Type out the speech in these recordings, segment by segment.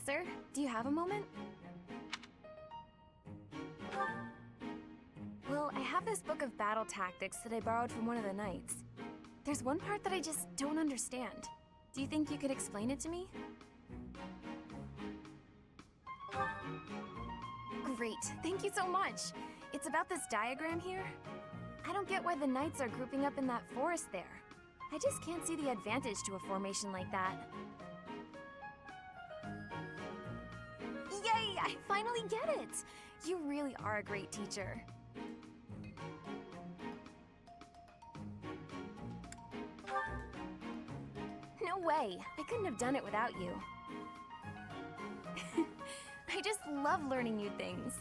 Professor, do you have a moment? Well, I have this book of battle tactics that I borrowed from one of the knights. There's one part that I just don't understand. Do you think you could explain it to me? Great, thank you so much. It's about this diagram here. I don't get why the knights are grouping up in that forest there. I just can't see the advantage to a formation like that. Yay, I finally get it! You really are a great teacher. No way, I couldn't have done it without you. I just love learning new things.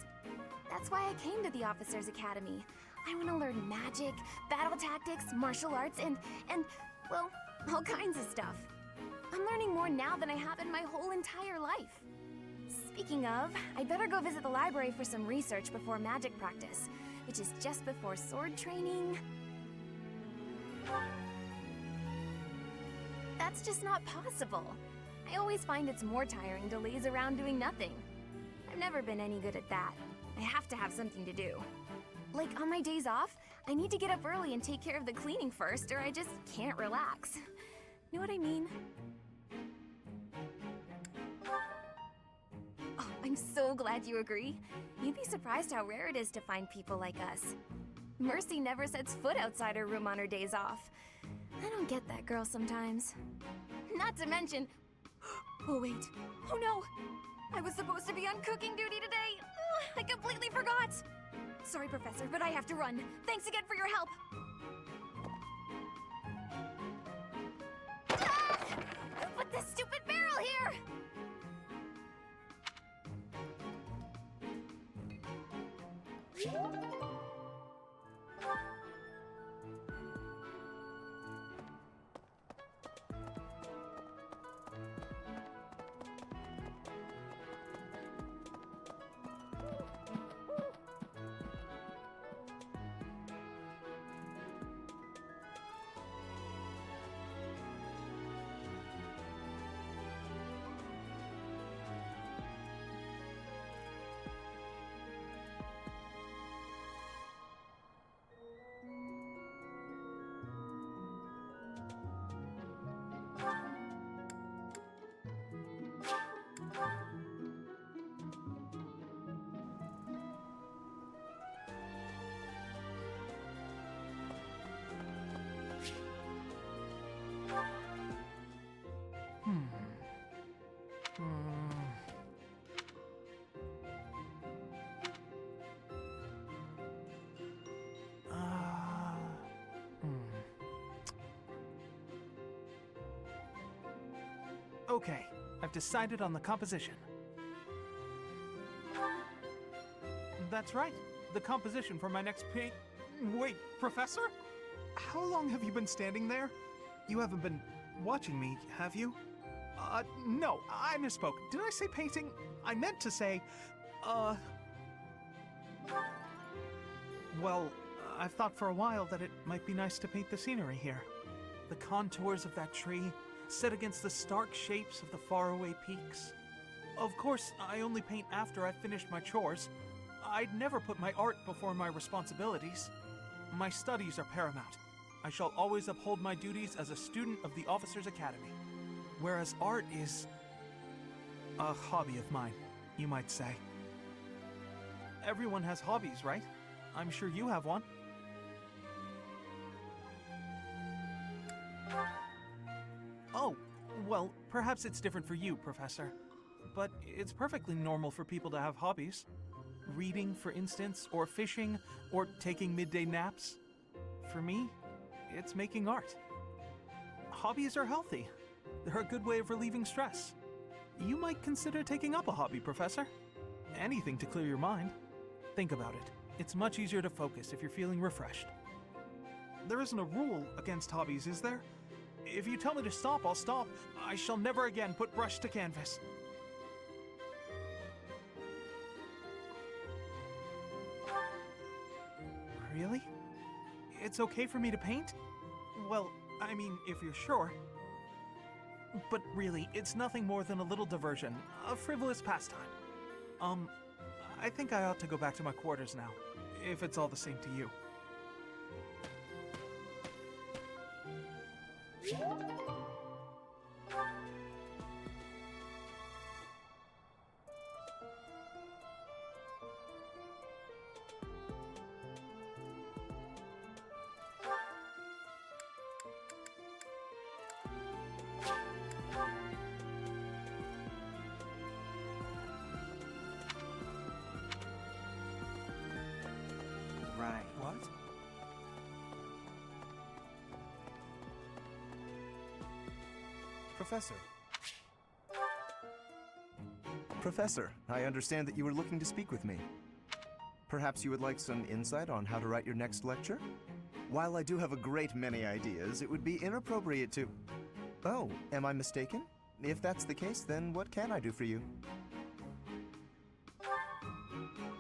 That's why I came to the Officers Academy. I want to learn magic, battle tactics, martial arts, and, well, all kinds of stuff. I'm learning more now than I have in my whole entire life. Speaking of, I'd better go visit the library for some research before magic practice, which is just before sword training. That's just not possible. I always find it's more tiring to laze around doing nothing. I've never been any good at that. I have to have something to do. Like on my days off, I need to get up early and take care of the cleaning first, or I just can't relax. Know what I mean? Oh, I'm so glad you agree. You'd be surprised how rare it is to find people like us. Mercy never sets foot outside her room on her days off. I don't get that girl sometimes. Not to mention... Oh wait, oh no! I was supposed to be on cooking duty today! Ugh, I completely forgot! Sorry, Professor, but I have to run. Thanks again for your help! Ah! Who put this stupid barrel here? Okay, I've decided on the composition. That's right, the composition for my next paint... Wait, Professor? How long have you been standing there? You haven't been watching me, have you? No, I misspoke. Did I say painting? I meant to say, Well, I've thought for a while that it might be nice to paint the scenery here. The contours of that tree, set against the stark shapes of the faraway peaks. Of course, I only paint after I've finished my chores. I'd never put my art before my responsibilities. My studies are paramount. I shall always uphold my duties as a student of the Officers Academy. Whereas art is a hobby of mine, you might say. Everyone has hobbies, right? I'm sure you have one. Oh, well, perhaps it's different for you, Professor. But it's perfectly normal for people to have hobbies. Reading, for instance, or fishing, or taking midday naps. For me, it's making art. Hobbies are healthy. They're a good way of relieving stress. You might consider taking up a hobby, Professor. Anything to clear your mind. Think about it. It's much easier to focus if you're feeling refreshed. There isn't a rule against hobbies, is there? If you tell me to stop, I'll stop. I shall never again put brush to canvas. Really? It's okay for me to paint? Well, I mean, if you're sure. But really, it's nothing more than a little diversion, a frivolous pastime. I think I ought to go back to my quarters now, if it's all the same to you. Right. What? Professor. Professor, I understand that you were looking to speak with me. Perhaps you would like some insight on how to write your next lecture? While I do have a great many ideas, it would be inappropriate to... Oh, am I mistaken? If that's the case, then what can I do for you?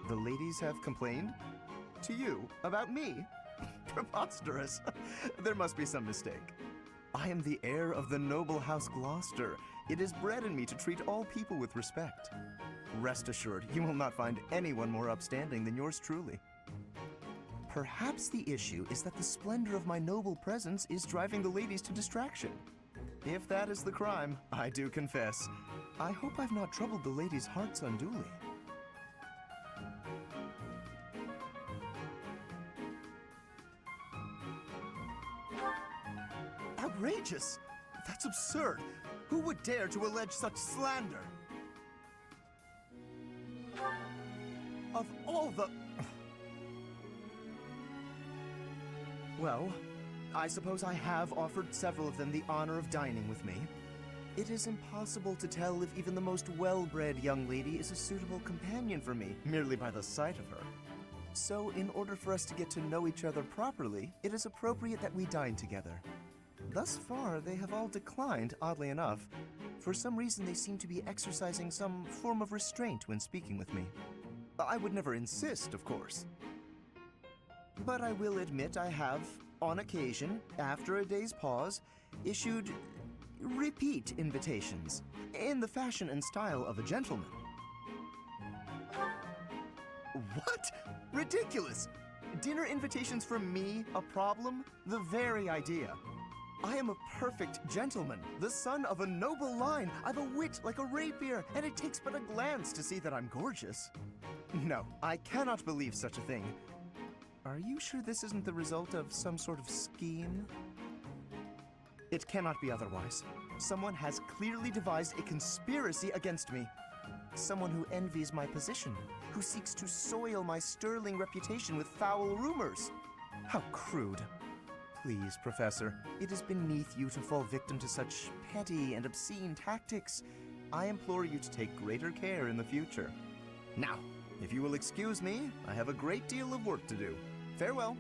The ladies have complained? To you? About me? Preposterous. There must be some mistake. I am the heir of the noble House Gloucester. It is bred in me to treat all people with respect. Rest assured, you will not find anyone more upstanding than yours truly. Perhaps the issue is that the splendor of my noble presence is driving the ladies to distraction. If that is the crime, I do confess. I hope I've not troubled the ladies' hearts unduly. Outrageous! That's absurd! Who would dare to allege such slander? Of all the... Well, I suppose I have offered several of them the honor of dining with me. It is impossible to tell if even the most well-bred young lady is a suitable companion for me, merely by the sight of her. So, in order for us to get to know each other properly, it is appropriate that we dine together. Thus far, they have all declined, oddly enough. For some reason, they seem to be exercising some form of restraint when speaking with me. I would never insist, of course. But I will admit I have, on occasion, after a day's pause, issued repeat invitations, in the fashion and style of a gentleman. What? Ridiculous! Dinner invitations from me a problem? The very idea. I am a perfect gentleman, the son of a noble line. I've a wit like a rapier, and it takes but a glance to see that I'm gorgeous. No, I cannot believe such a thing. Are you sure this isn't the result of some sort of scheme? It cannot be otherwise. Someone has clearly devised a conspiracy against me. Someone who envies my position, who seeks to soil my sterling reputation with foul rumors. How crude. Please, Professor, it is beneath you to fall victim to such petty and obscene tactics. I implore you to take greater care in the future. Now, if you will excuse me, I have a great deal of work to do. Farewell.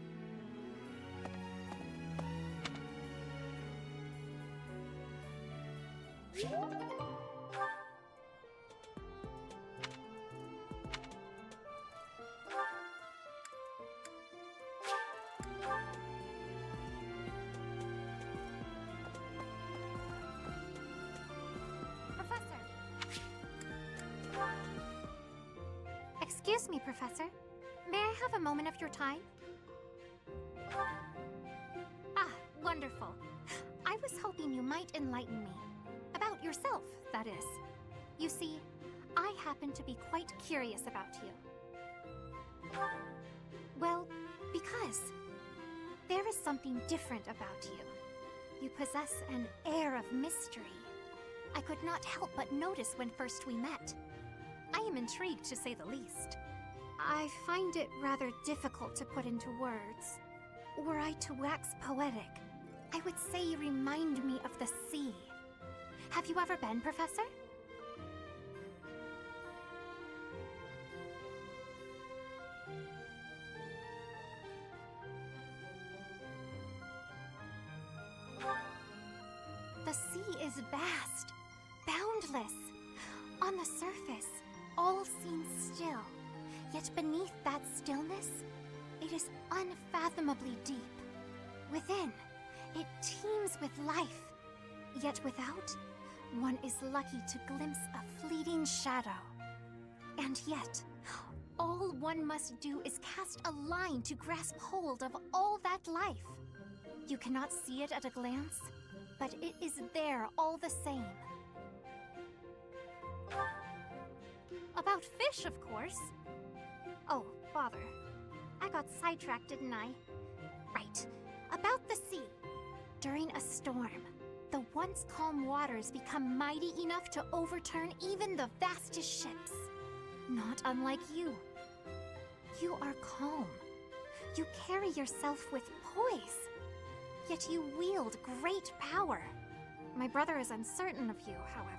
Excuse me, Professor. May I have a moment of your time? Ah, wonderful. I was hoping you might enlighten me. About yourself, that is. You see, I happen to be quite curious about you. Well, because there is something different about you. You possess an air of mystery. I could not help but notice when first we met. I am intrigued, to say the least. I find it rather difficult to put into words. Were I to wax poetic, I would say you remind me of the sea. Have you ever been, Professor? The sea is vast, boundless. On the surface, all seems still. Yet beneath that stillness, it is unfathomably deep. Within, it teems with life. Yet without, one is lucky to glimpse a fleeting shadow. And yet, all one must do is cast a line to grasp hold of all that life. You cannot see it at a glance, but it is there all the same. About fish, of course. Oh, bother. I got sidetracked, didn't I? Right. About the sea. During a storm, the once calm waters become mighty enough to overturn even the vastest ships. Not unlike you. You are calm. You carry yourself with poise. Yet you wield great power. My brother is uncertain of you, however.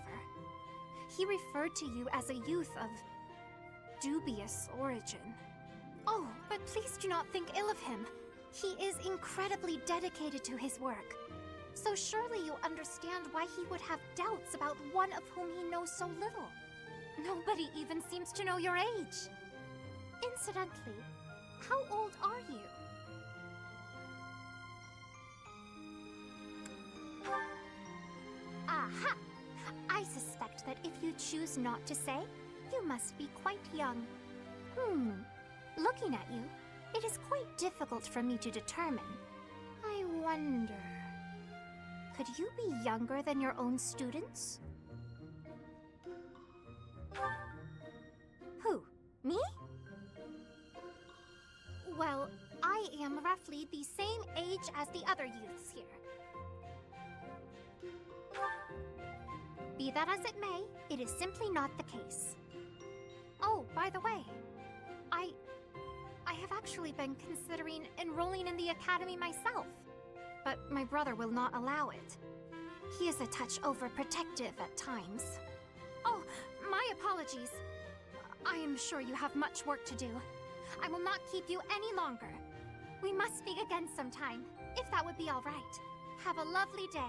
He referred to you as a youth of dubious origin. Oh, but please do not think ill of him. He is incredibly dedicated to his work. So surely you understand why he would have doubts about one of whom he knows so little. Nobody even seems to know your age. Incidentally, how old are you? Aha! I suspect that if you choose not to say, you must be quite young. Looking at you, it is quite difficult for me to determine. I wonder... Could you be younger than your own students? Who? Me? Well, I am roughly the same age as the other youths here. Be that as it may, it is simply not the case. Oh, by the way, I have actually been considering enrolling in the academy myself, but my brother will not allow it. He is a touch overprotective at times. Oh, my apologies. I am sure you have much work to do. I will not keep you any longer. We must speak again sometime, if that would be all right. Have a lovely day.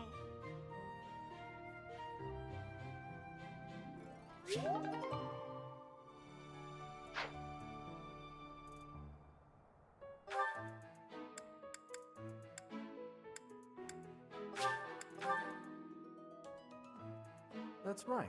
That's right.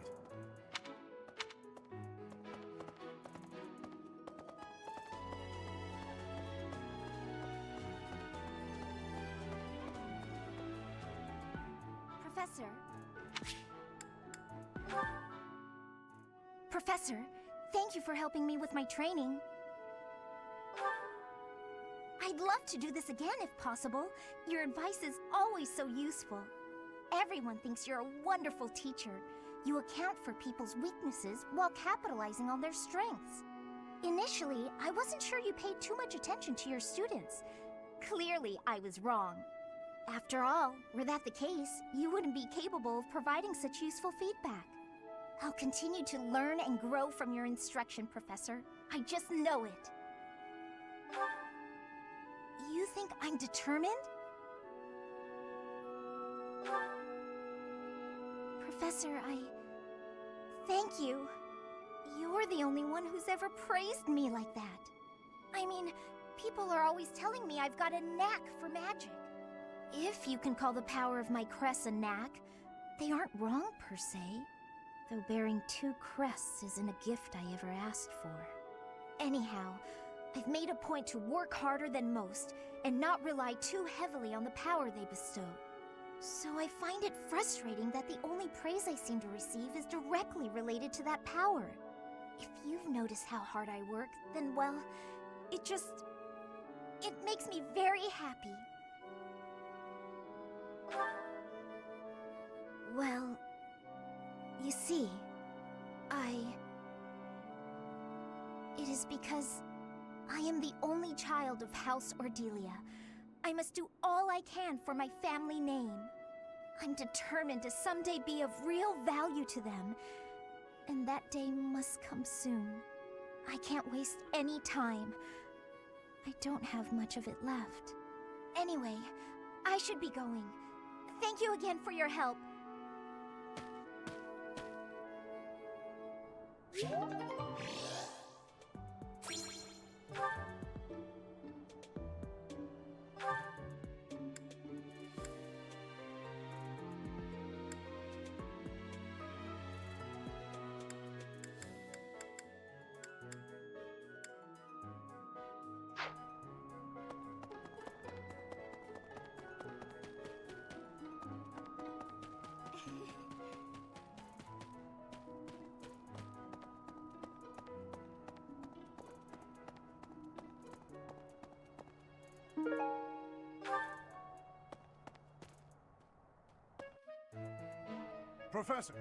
Professor, thank you for helping me with my training. I'd love to do this again if possible. Your advice is always so useful. Everyone thinks you're a wonderful teacher. You account for people's weaknesses while capitalizing on their strengths. Initially, I wasn't sure you paid too much attention to your students. Clearly, I was wrong. After all, were that the case, you wouldn't be capable of providing such useful feedback. I'll continue to learn and grow from your instruction, Professor. I just know it. You think I'm determined? Professor, thank you. You're the only one who's ever praised me like that. I mean, people are always telling me I've got a knack for magic. If you can call the power of my crests a knack, they aren't wrong per se. Though bearing 2 crests isn't a gift I ever asked for. Anyhow, I've made a point to work harder than most and not rely too heavily on the power they bestow. So I find it frustrating that the only praise I seem to receive is directly related to that power. If you've noticed how hard I work, then well, it makes me very happy. Well, you see, it is because I am the only child of House Ordelia. I must do all I can for my family name. I'm determined to someday be of real value to them, and that day must come soon. I can't waste any time. I don't have much of it left. Anyway, I should be going. Thank you again for your help. Professor.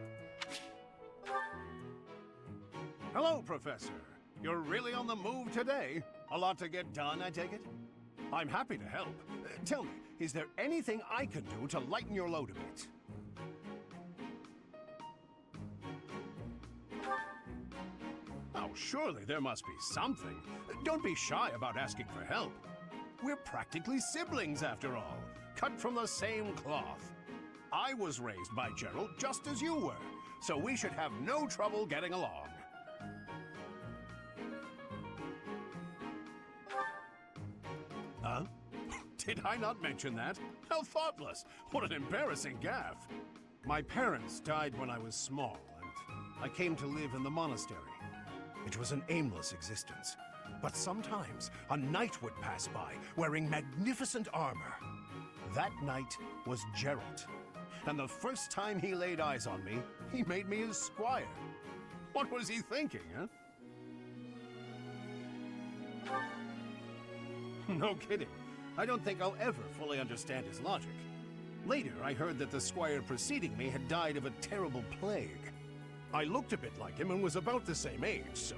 Hello, Professor. You're really on the move today. A lot to get done, I take it? I'm happy to help. Tell me, is there anything I can do to lighten your load a bit? Oh, surely there must be something. Don't be shy about asking for help. We're practically siblings, after all, cut from the same cloth. I was raised by Gerald just as you were, so we should have no trouble getting along. Huh? Did I not mention that? How thoughtless! What an embarrassing gaffe! My parents died when I was small, and I came to live in the monastery. It was an aimless existence. But sometimes a knight would pass by, wearing magnificent armor. That knight was Gerald. And the first time he laid eyes on me, he made me his squire. What was he thinking, huh? No kidding. I don't think I'll ever fully understand his logic. Later, I heard that the squire preceding me had died of a terrible plague. I looked a bit like him and was about the same age, so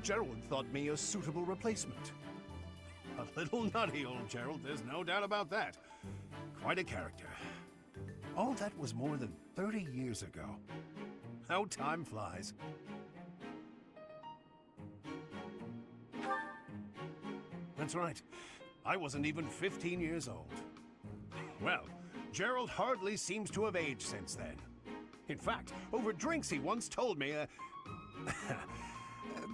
Gerald thought me a suitable replacement. A little nutty, old Gerald, there's no doubt about that. Quite a character. All that was more than 30 years ago. How time flies. That's right. I wasn't even 15 years old. Well, Gerald hardly seems to have aged since then. In fact, over drinks he once told me,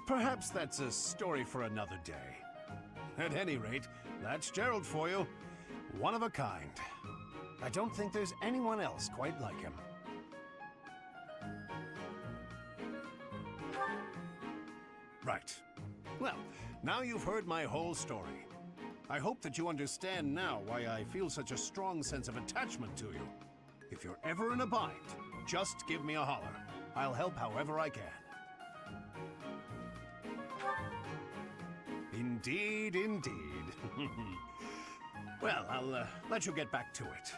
perhaps that's a story for another day. At any rate, that's Gerald for you. One of a kind. I don't think there's anyone else quite like him. Right. Well, now you've heard my whole story. I hope that you understand now why I feel such a strong sense of attachment to you. If you're ever in a bind, just give me a holler. I'll help however I can. Indeed, indeed. Well, I'll let you get back to it.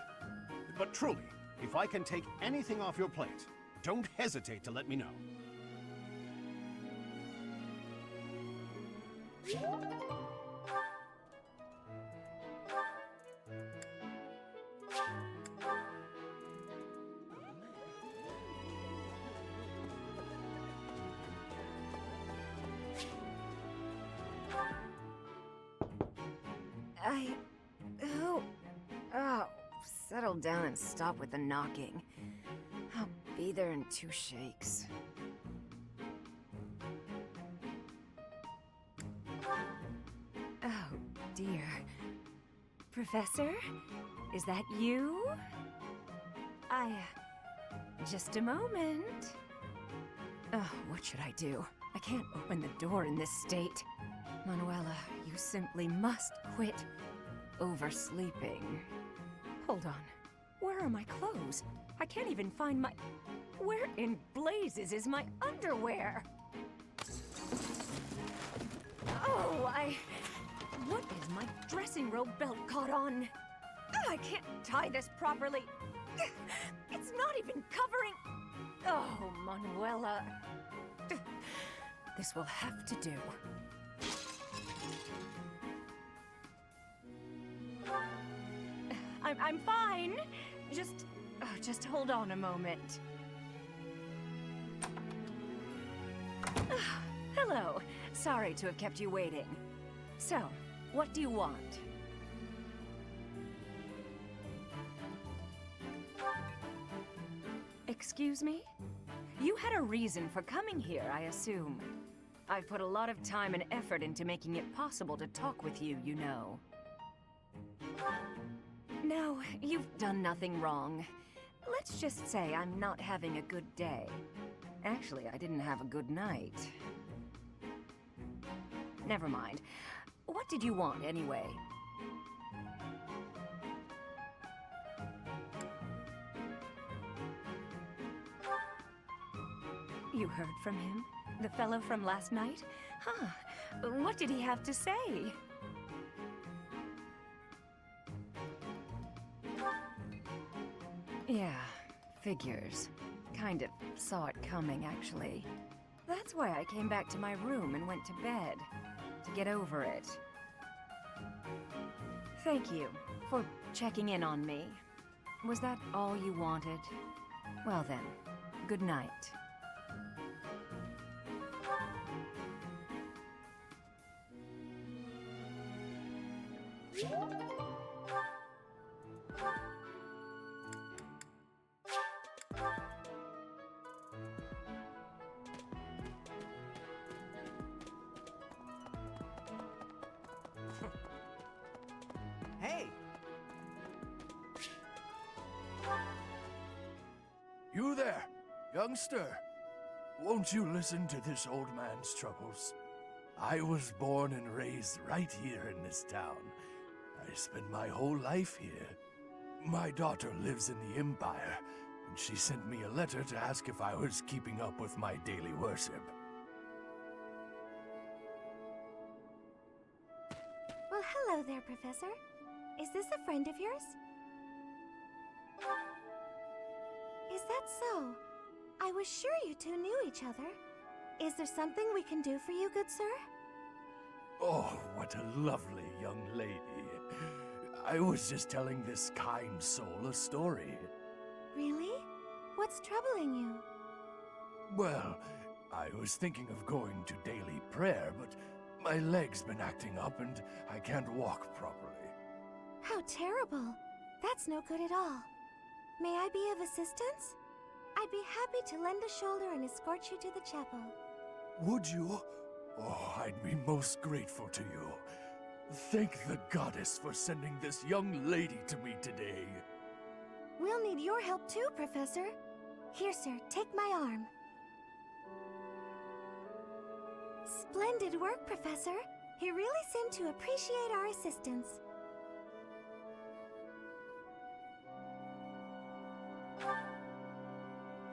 But truly, if I can take anything off your plate, don't hesitate to let me know. Settle down and stop with the knocking. I'll be there in 2 shakes. Oh, dear. Professor? Is that you? Just a moment. Oh, what should I do? I can't open the door in this state. Manuela, you simply must quit oversleeping. Hold on. Where are my clothes? I can't even find my... Where in blazes is my underwear? Oh, What is my dressing robe belt caught on? I can't tie this properly. It's not even covering... Oh, Manuela. This will have to do. I'm fine. Just hold on a moment. Hello. Sorry to have kept you waiting. So, what do you want? Excuse me? You had a reason for coming here, I assume. I've put a lot of time and effort into making it possible to talk with you, you know. No, you've done nothing wrong. Let's just say I'm not having a good day. Actually, I didn't have a good night. Never mind. What did you want, anyway? You heard from him? The fellow from last night? Huh. What did he have to say? Yeah, figures. kind of saw it coming, actually. That's why I came back to my room and went to bed, to get over it. Thank you for checking in on me. Was that all you wanted? Well then, good night. Hey! You there, youngster. Won't you listen to this old man's troubles? I was born and raised right here in this town. I spent my whole life here. My daughter lives in the Empire, and she sent me a letter to ask if I was keeping up with my daily worship. Well, hello there, Professor. Is this a friend of yours? Is that so? I was sure you two knew each other. Is there something we can do for you, good sir? Oh, what a lovely young lady. I was just telling this kind soul a story. Really? What's troubling you? Well, I was thinking of going to daily prayer, but my leg's been acting up and I can't walk properly. How terrible. That's no good at all. May I be of assistance? I'd be happy to lend a shoulder and escort you to the chapel. Would you? Oh, I'd be most grateful to you. Thank the goddess for sending this young lady to me today. We'll need your help too, Professor. Here, sir, take my arm. Splendid work, Professor. You really seem to appreciate our assistance.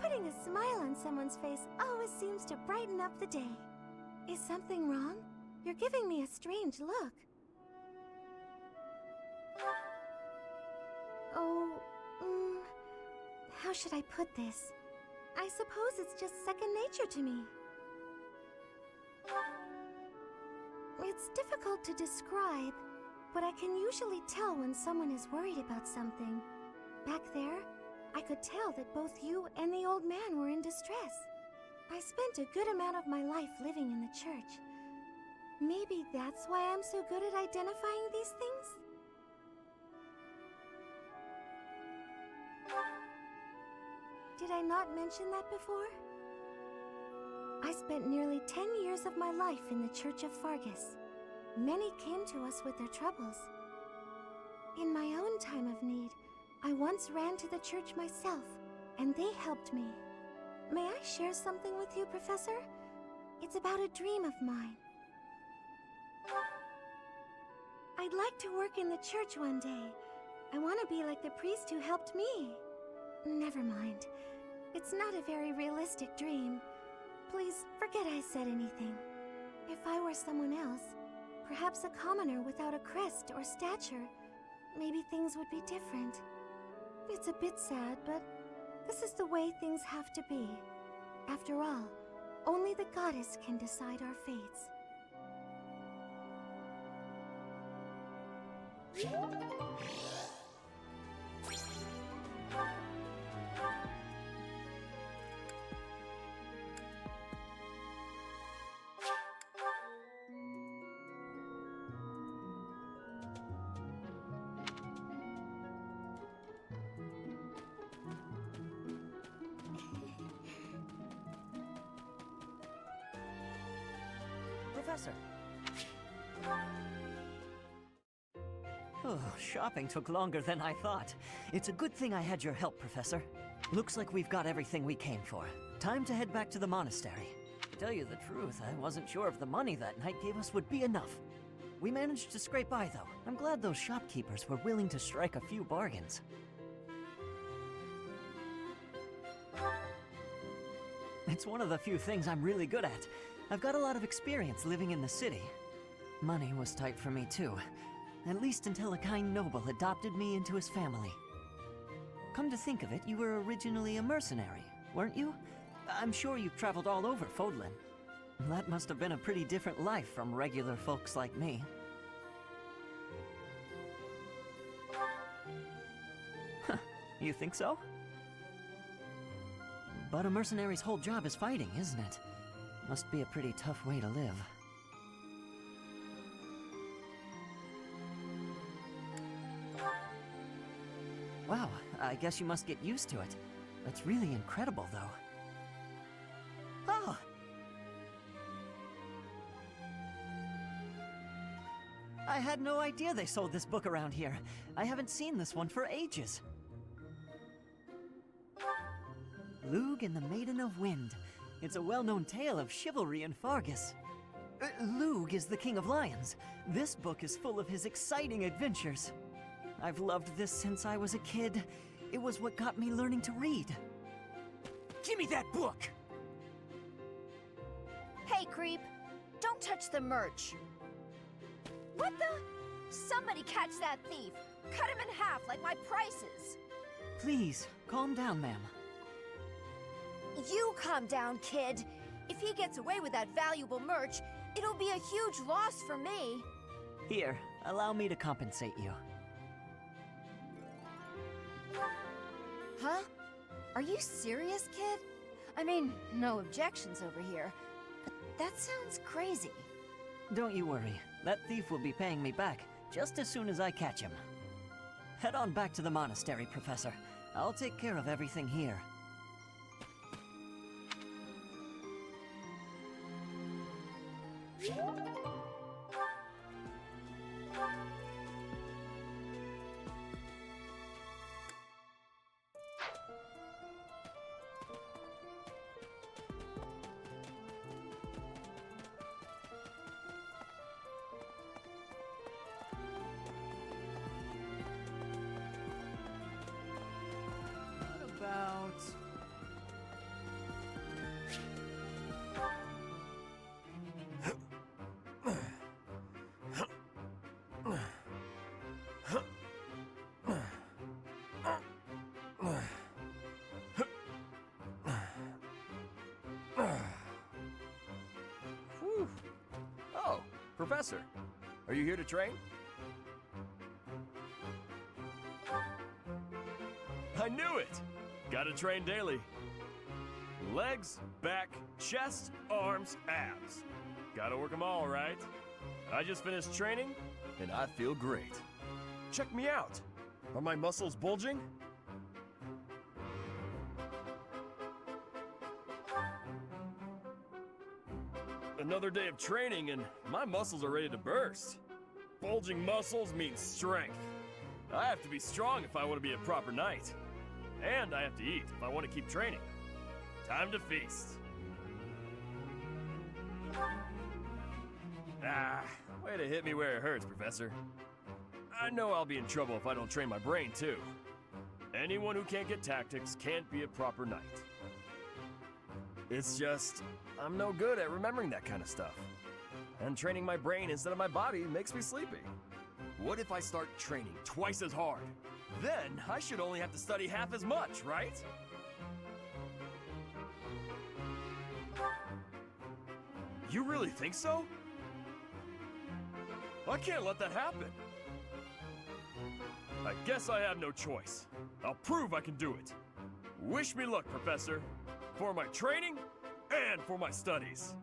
Putting a smile on someone's face always seems to brighten up the day. Is something wrong? You're giving me a strange look. Oh, how should I put this? I suppose it's just second nature to me. It's difficult to describe, but I can usually tell when someone is worried about something. Back there, I could tell that both you and the old man were in distress. I spent a good amount of my life living in the church. Maybe that's why I'm so good at identifying these things? Did I not mention that before? I spent nearly 10 years of my life in the Church of Fargus. Many came to us with their troubles. In my own time of need, I once ran to the church myself, and they helped me. May I share something with you, Professor? It's about a dream of mine. I'd like to work in the church one day. I want to be like the priest who helped me. Never mind. It's not a very realistic dream. Please forget I said anything. If I were someone else, perhaps a commoner without a crest or stature, maybe things would be different. It's a bit sad, but this is the way things have to be. After all, only the goddess can decide our fates. Professor. Oh, shopping took longer than I thought. It's a good thing I had your help, Professor. Looks like we've got everything we came for. Time to head back to the monastery. To tell you the truth, I wasn't sure if the money that night gave us would be enough. We managed to scrape by, though. I'm glad those shopkeepers were willing to strike a few bargains. It's one of the few things I'm really good at. I've got a lot of experience living in the city. Money was tight for me, too. At least until a kind noble adopted me into his family. Come to think of it, you were originally a mercenary, weren't you? I'm sure you've traveled all over Fodlan. That must have been a pretty different life from regular folks like me. Huh, you think so? But a mercenary's whole job is fighting, isn't it? Must be a pretty tough way to live. Wow, I guess you must get used to it. It's really incredible, though. Oh! I had no idea they sold this book around here. I haven't seen this one for ages. Lug and the Maiden of Wind. It's a well-known tale of chivalry in Fargus. Lug is the King of Lions. This book is full of his exciting adventures. I've loved this since I was a kid. It was what got me learning to read. Give me that book! Hey, creep! Don't touch the merch! What the? Somebody catch that thief! Cut him in half like my prices! Please, calm down, ma'am. You calm down, kid! If he gets away with that valuable merch, it'll be a huge loss for me! Here, allow me to compensate you. Huh? Are you serious, kid? I mean, no objections over here, but that sounds crazy. Don't you worry. That thief will be paying me back just as soon as I catch him. Head on back to the monastery, Professor. I'll take care of everything here. Oh, Professor, are you here to train? I knew it! Gotta train daily. Legs, back, chest, arms, abs. Gotta work them all, right? I just finished training, and I feel great. Check me out! Are my muscles bulging? Another day of training, and my muscles are ready to burst. Bulging muscles means strength. I have to be strong if I want to be a proper knight. And I have to eat if I want to keep training. Time to feast. Ah, way to hit me where it hurts, Professor. I know I'll be in trouble if I don't train my brain, too. Anyone who can't get tactics can't be a proper knight. It's just, I'm no good at remembering that kind of stuff. And training my brain instead of my body makes me sleepy. What if I start training twice as hard? Then I should only have to study half as much, right? You really think so? I can't let that happen. I guess I have no choice. I'll prove I can do it. Wish me luck, Professor. For my training and for my studies.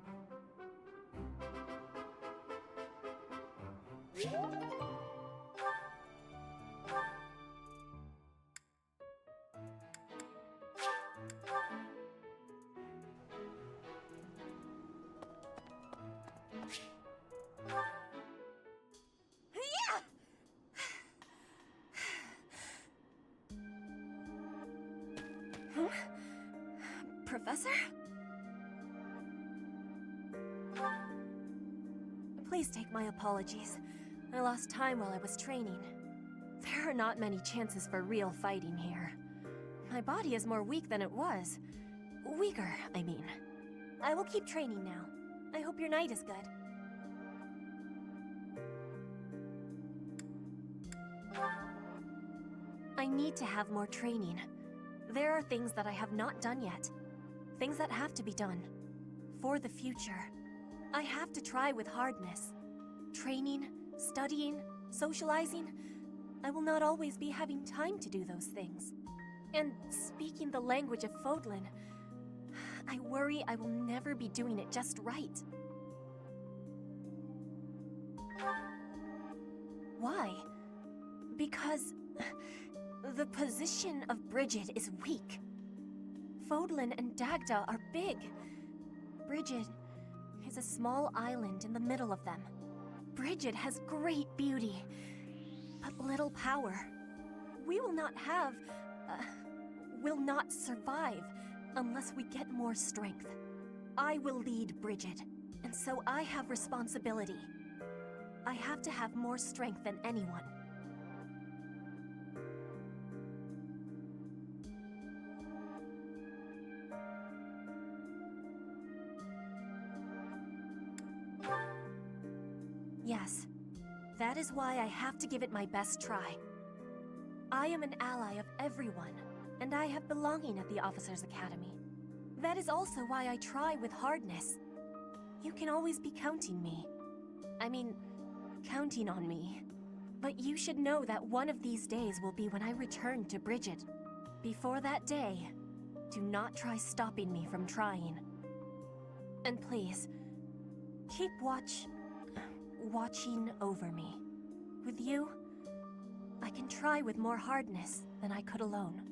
Professor? Please take my apologies. I lost time while I was training. There are not many chances for real fighting here. My body is more weak than it was. Weaker, I mean. I will keep training now. I hope your night is good. I need to have more training. There are things that I have not done yet. Things that have to be done. For the future. I have to try with hardness. Training, studying, socializing. I will not always be having time to do those things. And speaking the language of Fodlan, I worry I will never be doing it just right. Why? Because the position of Bridget is weak. Fodlan and Dagda are big. Bridget is a small island in the middle of them. Bridget has great beauty, but little power. We will not survive unless we get more strength. I will lead Bridget, and so I have responsibility. I have to have more strength than anyone. Yes, that is why I have to give it my best try. I am an ally of everyone, and I have belonging at the Officers' Academy. That is also why I try with hardness. You can always be counting on me. But you should know that one of these days will be when I return to Bridget. Before that day, do not try stopping me from trying. And please, keep watching over me. With you, I can try with more hardness than I could alone.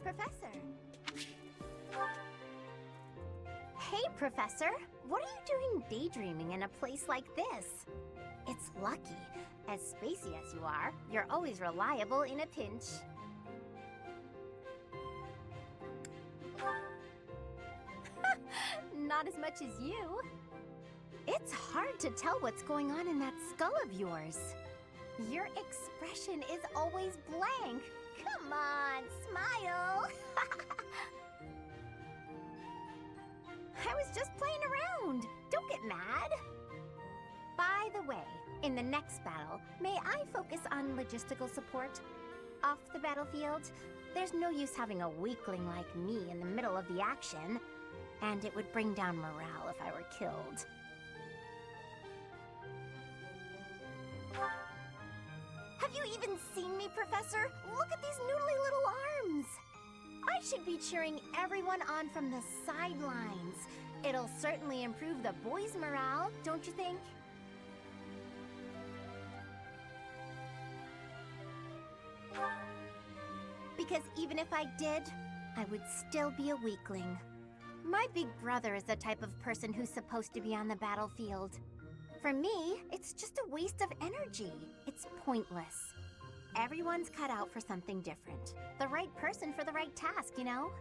Professor. Hey, Professor. What are you doing daydreaming in a place like this? It's lucky. As spacey as you are, you're always reliable in a pinch. Not as much as you. It's hard to tell what's going on in that skull of yours. Your expression is always blank. Come on, smile! I was just playing around. Don't get mad. By the way, in the next battle, may I focus on logistical support? Off the battlefield, there's no use having a weakling like me in the middle of the action, and it would bring down morale if I were killed. Have you even seen me, Professor? Look at these noodly little arms! I should be cheering everyone on from the sidelines. It'll certainly improve the boys' morale, don't you think? Because even if I did, I would still be a weakling. My big brother is the type of person who's supposed to be on the battlefield. For me, it's just a waste of energy. It's pointless. Everyone's cut out for something different. The right person for the right task, you know?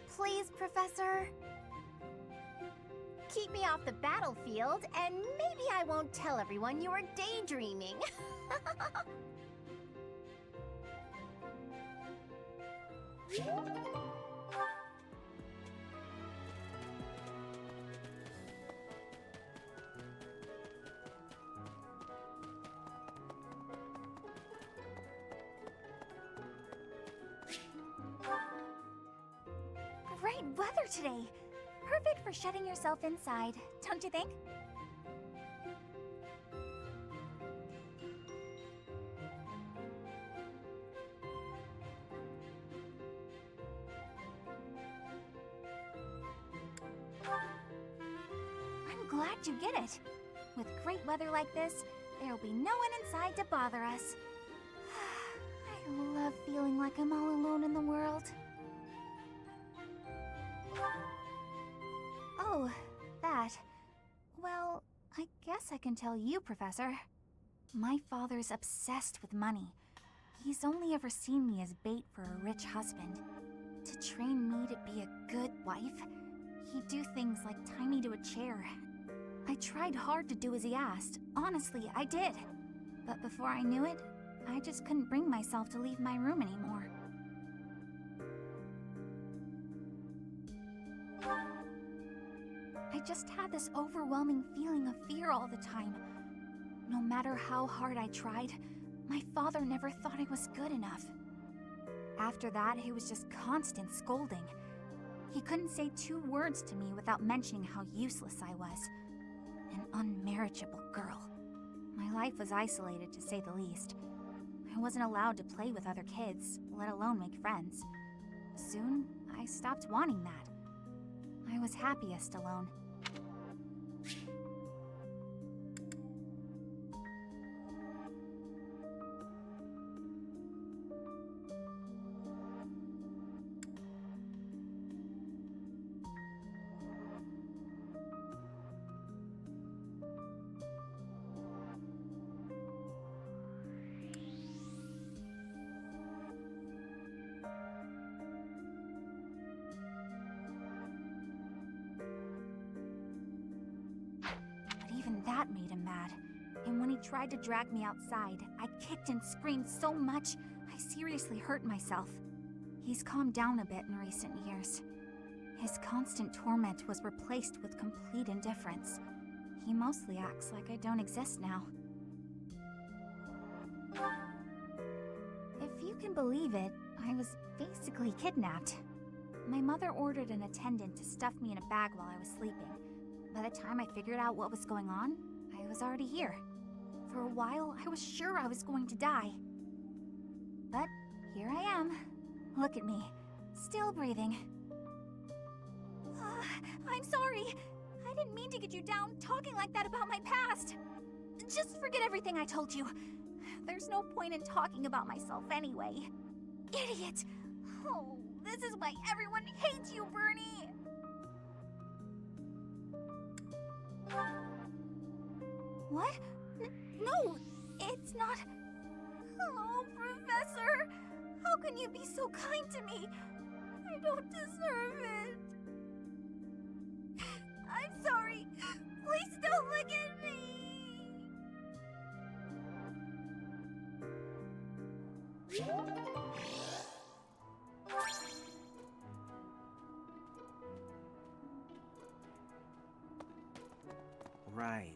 Please, Professor. Keep me off the battlefield, and maybe I won't tell everyone you were daydreaming. Great weather today. Perfect for shutting yourself inside, don't you think? I'm glad you get it. With great weather like this, there'll be no one inside to bother us. I love feeling like I'm all alone in the world. Oh, that. Well, I guess I can tell you, Professor. My father's obsessed with money. He's only ever seen me as bait for a rich husband. To train me to be a good wife, He'd do things like tie me to a chair. I tried hard to do as he asked. Honestly, I did. But before I knew it, I just couldn't bring myself to leave my room anymore. I just had this overwhelming feeling of fear all the time. No matter how hard I tried, my father never thought I was good enough. After that, it was just constant scolding. He couldn't say 2 words to me without mentioning how useless I was. An unmarriageable girl. My life was isolated, to say the least. I wasn't allowed to play with other kids, let alone make friends. Soon, I stopped wanting that. I was happiest alone. Even that made him mad. And when he tried to drag me outside, I kicked and screamed so much, I seriously hurt myself. He's calmed down a bit in recent years. His constant torment was replaced with complete indifference. He mostly acts like I don't exist now. If you can believe it, I was basically kidnapped. My mother ordered an attendant to stuff me in a bag while I was sleeping. By the time I figured out what was going on, I was already here. For a while, I was sure I was going to die. But here I am. Look at me, still breathing. I'm sorry. I didn't mean to get you down talking like that about my past. Just forget everything I told you. There's no point in talking about myself anyway. Idiot! Oh, this is why everyone hates you, Bernie! What? No, it's not. Oh, Professor! How can you be so kind to me? I don't deserve it. I'm sorry. Please don't look at me. Right.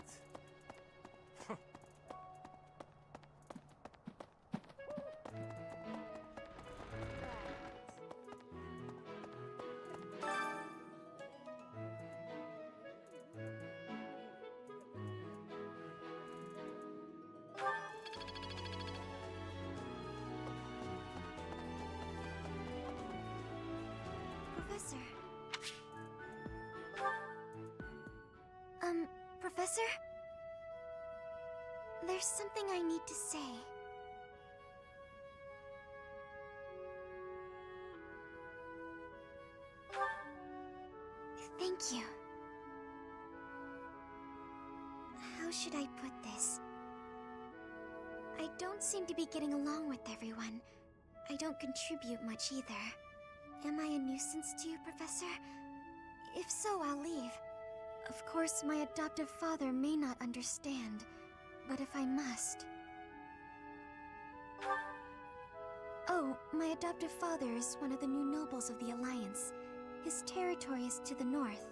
Professor. Professor? There's something I need to say. Thank you. How should I put this? I don't seem to be getting along with everyone. I don't contribute much either. Am I a nuisance to you, Professor? If so, I'll leave. Of course, my adoptive father may not understand, but if I must... Oh, my adoptive father is one of the new nobles of the Alliance. His territory is to the north.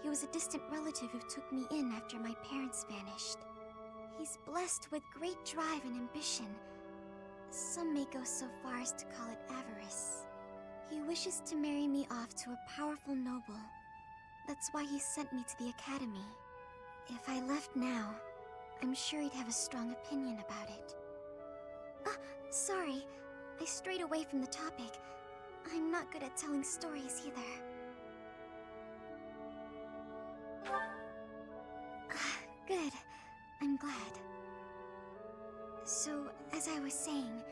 He was a distant relative who took me in after my parents vanished. He's blessed with great drive and ambition. Some may go so far as to call it avarice. He wishes to marry me off to a powerful noble. That's why he sent me to the academy. If I left now, I'm sure he'd have a strong opinion about it. Sorry. I strayed away from the topic. I'm not good at telling stories either. Good. I'm glad. So, as I was saying,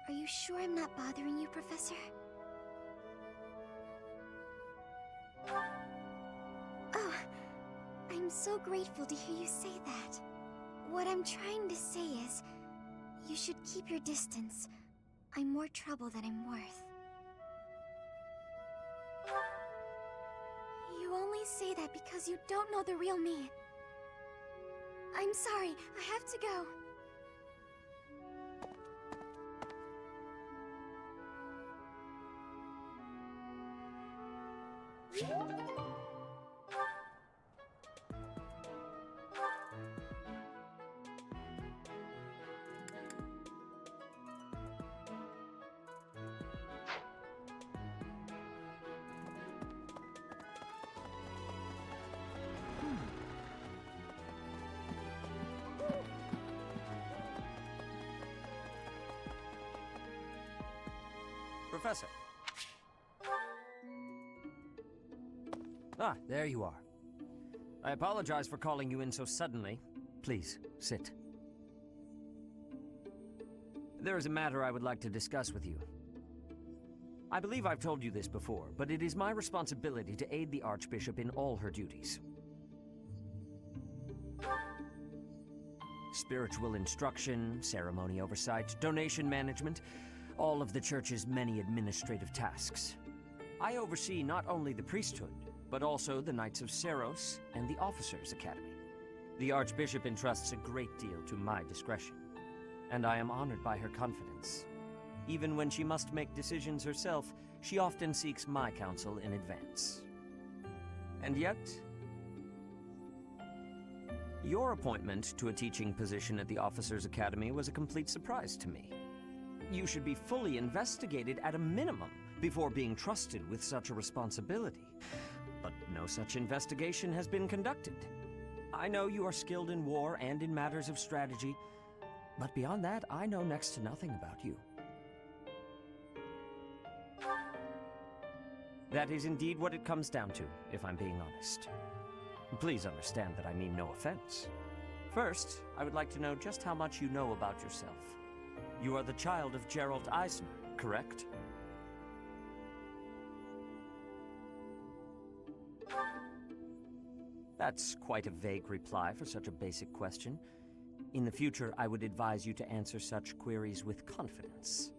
are you sure I'm not bothering you, Professor? Oh, I'm so grateful to hear you say that. What I'm trying to say is, you should keep your distance. I'm more trouble than I'm worth. You say that because you don't know the real me. I'm sorry, I have to go. Professor. Ah, there you are. I apologize for calling you in so suddenly. Please, sit. There is a matter I would like to discuss with you. I believe I've told you this before, but it is my responsibility to aid the Archbishop in all her duties. Spiritual instruction, ceremony oversight, donation management, all of the Church's many administrative tasks. I oversee not only the priesthood, but also the Knights of Seros and the Officers' Academy. The Archbishop entrusts a great deal to my discretion, and I am honored by her confidence. Even when she must make decisions herself, she often seeks my counsel in advance. And yet, your appointment to a teaching position at the Officers' Academy was a complete surprise to me. You should be fully investigated at a minimum before being trusted with such a responsibility. But no such investigation has been conducted. I know you are skilled in war and in matters of strategy, but beyond that, I know next to nothing about you. That is indeed what it comes down to, if I'm being honest. Please understand that I mean no offense. First, I would like to know just how much you know about yourself. You are the child of Gerald Eisner, correct? That's quite a vague reply for such a basic question. In the future, I would advise you to answer such queries with confidence.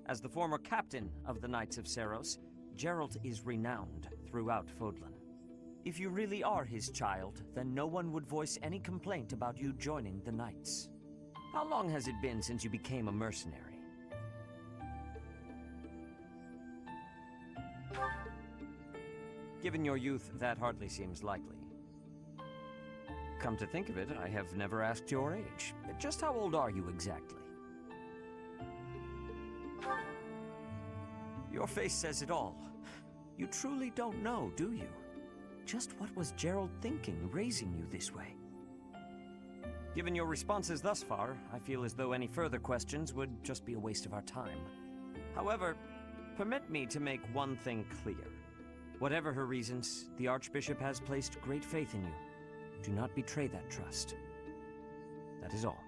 As the former captain of the Knights of Seros, Gerald is renowned throughout Fodlan. If you really are his child, then no one would voice any complaint about you joining the Knights. How long has it been since you became a mercenary? Given your youth, that hardly seems likely. Come to think of it, I have never asked your age. Just how old are you exactly? Your face says it all. You truly don't know, do you? Just what was Gerald thinking, raising you this way? Given your responses thus far, I feel as though any further questions would just be a waste of our time. However, permit me to make one thing clear. Whatever her reasons, the Archbishop has placed great faith in you. Do not betray that trust. That is all.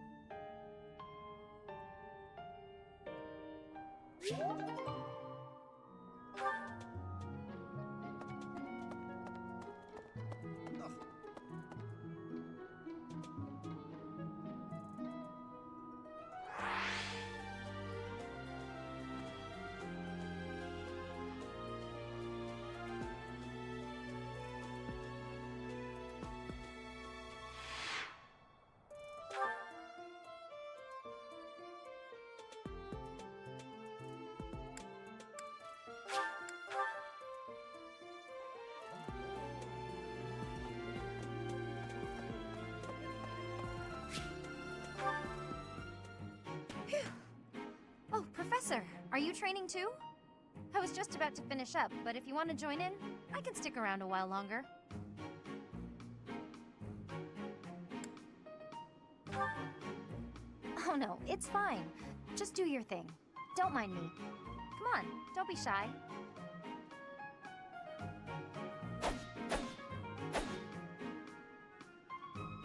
Oh, Professor, are you training too? I was just about to finish up, but if you want to join in, I can stick around a while longer. Oh no, it's fine. Just do your thing. Don't mind me. Come on, don't be shy.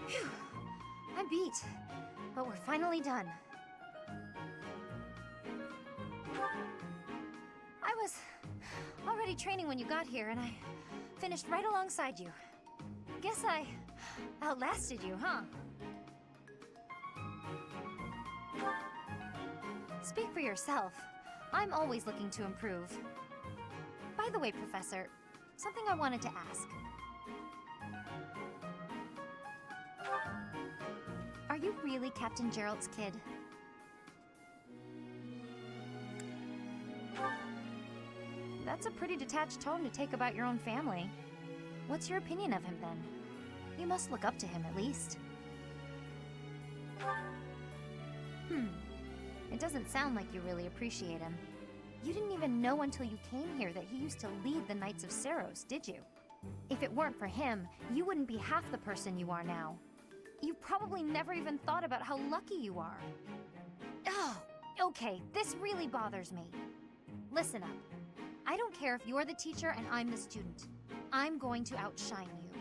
Phew. I'm beat, but we're finally done. I was already training when you got here, and I finished right alongside you. Guess I outlasted you, huh? Speak for yourself. I'm always looking to improve. By the way, Professor, something I wanted to ask. you really Captain Gerald's kid? That's a pretty detached tone to take about your own family. What's your opinion of him, then? You must look up to him, at least. It doesn't sound like you really appreciate him. You didn't even know until you came here that he used to lead the Knights of Saros, did you? If it weren't for him, you wouldn't be half the person you are now. You probably never even thought about how lucky you are. Oh, okay, this really bothers me. Listen up. I don't care if you're the teacher and I'm the student. I'm going to outshine you.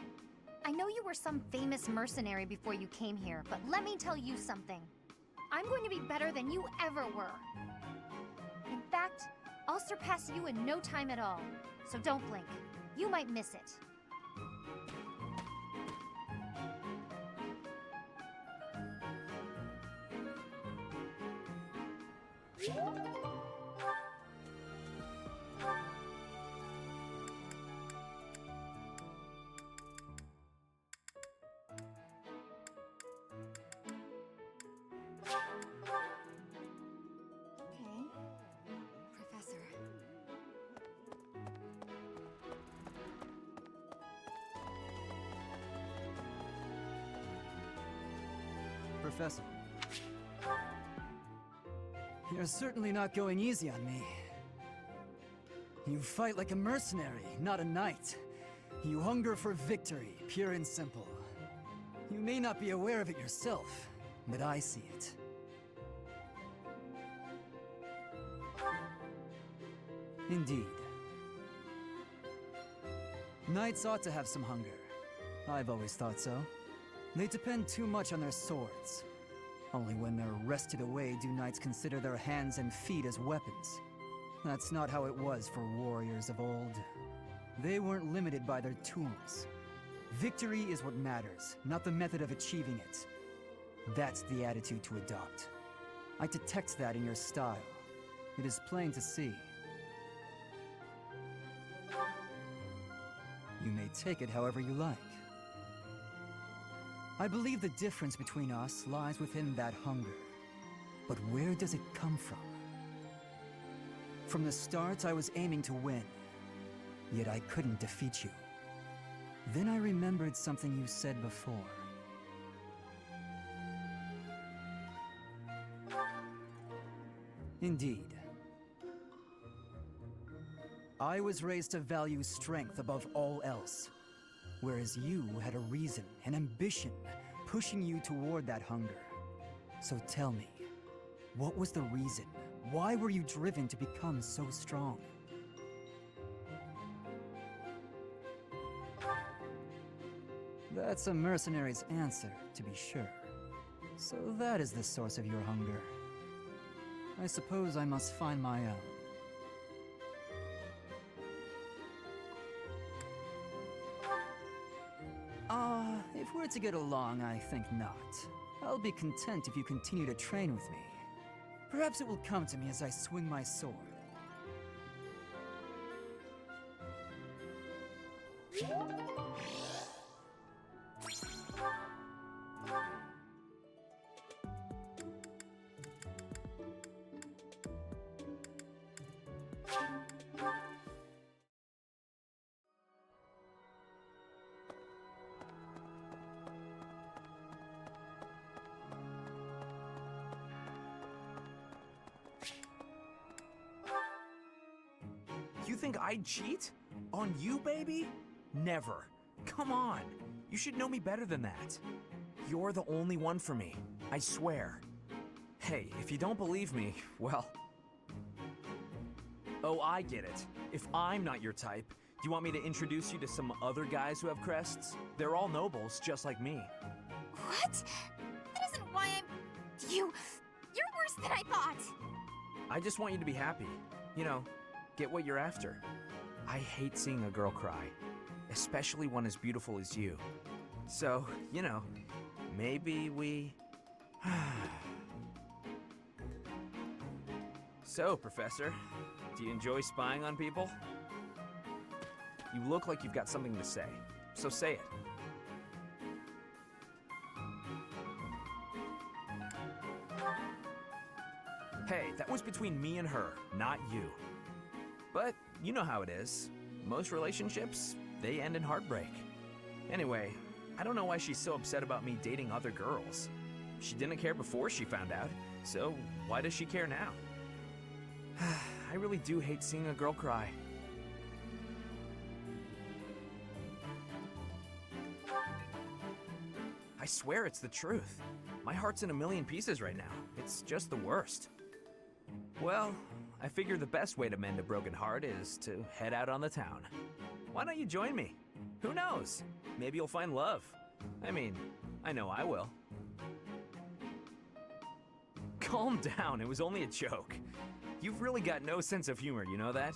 I know you were some famous mercenary before you came here, but let me tell you something. I'm going to be better than you ever were. In fact, I'll surpass you in no time at all. So don't blink. You might miss it. Professor. Professor. You're certainly not going easy on me. You fight like a mercenary, not a knight. You hunger for victory, pure and simple. You may not be aware of it yourself, but I see it. Indeed. Knights ought to have some hunger. I've always thought so. They depend too much on their swords. Only when they're wrested away do knights consider their hands and feet as weapons. That's not how it was for warriors of old. They weren't limited by their tools. Victory is what matters, not the method of achieving it. That's the attitude to adopt. I detect that in your style. It is plain to see. You may take it however you like. I believe the difference between us lies within that hunger. But where does it come from? From the start, I was aiming to win. Yet I couldn't defeat you. Then I remembered something you said before. Indeed. I was raised to value strength above all else, whereas you had a reason, an ambition, pushing you toward that hunger. So tell me, what was the reason? Why were you driven to become so strong? That's a mercenary's answer, to be sure. So that is the source of your hunger. I suppose I must find my own. If we're to get along, I think not. I'll be content if you continue to train with me. Perhaps it will come to me as I swing my sword. You think I'd cheat? On you, baby? Never. Come on. You should know me better than that. You're the only one for me. I swear. Hey, if you don't believe me, well... Oh, I get it. If I'm not your type, do you want me to introduce you to some other guys who have crests? They're all nobles, just like me. What? That isn't why I'm... You're worse than I thought! I just want you to be happy. You know, get what you're after. I hate seeing a girl cry, especially one as beautiful as you. So, you know, maybe we... So, Professor, do you enjoy spying on people? You look like you've got something to say, so say it. was between me and her, not you. But you know how it is. Most relationships, they end in heartbreak. Anyway, I don't know why she's so upset about me dating other girls. She didn't care before she found out, so why does she care now? I really do hate seeing a girl cry. I swear it's the truth. My heart's in a million pieces right now. It's just the worst. Well, I figure the best way to mend a broken heart is to head out on the town. Why don't you join me? Who knows? Maybe you'll find love. I mean, I know I will. Calm down, it was only a joke. You've really got no sense of humor, you know that?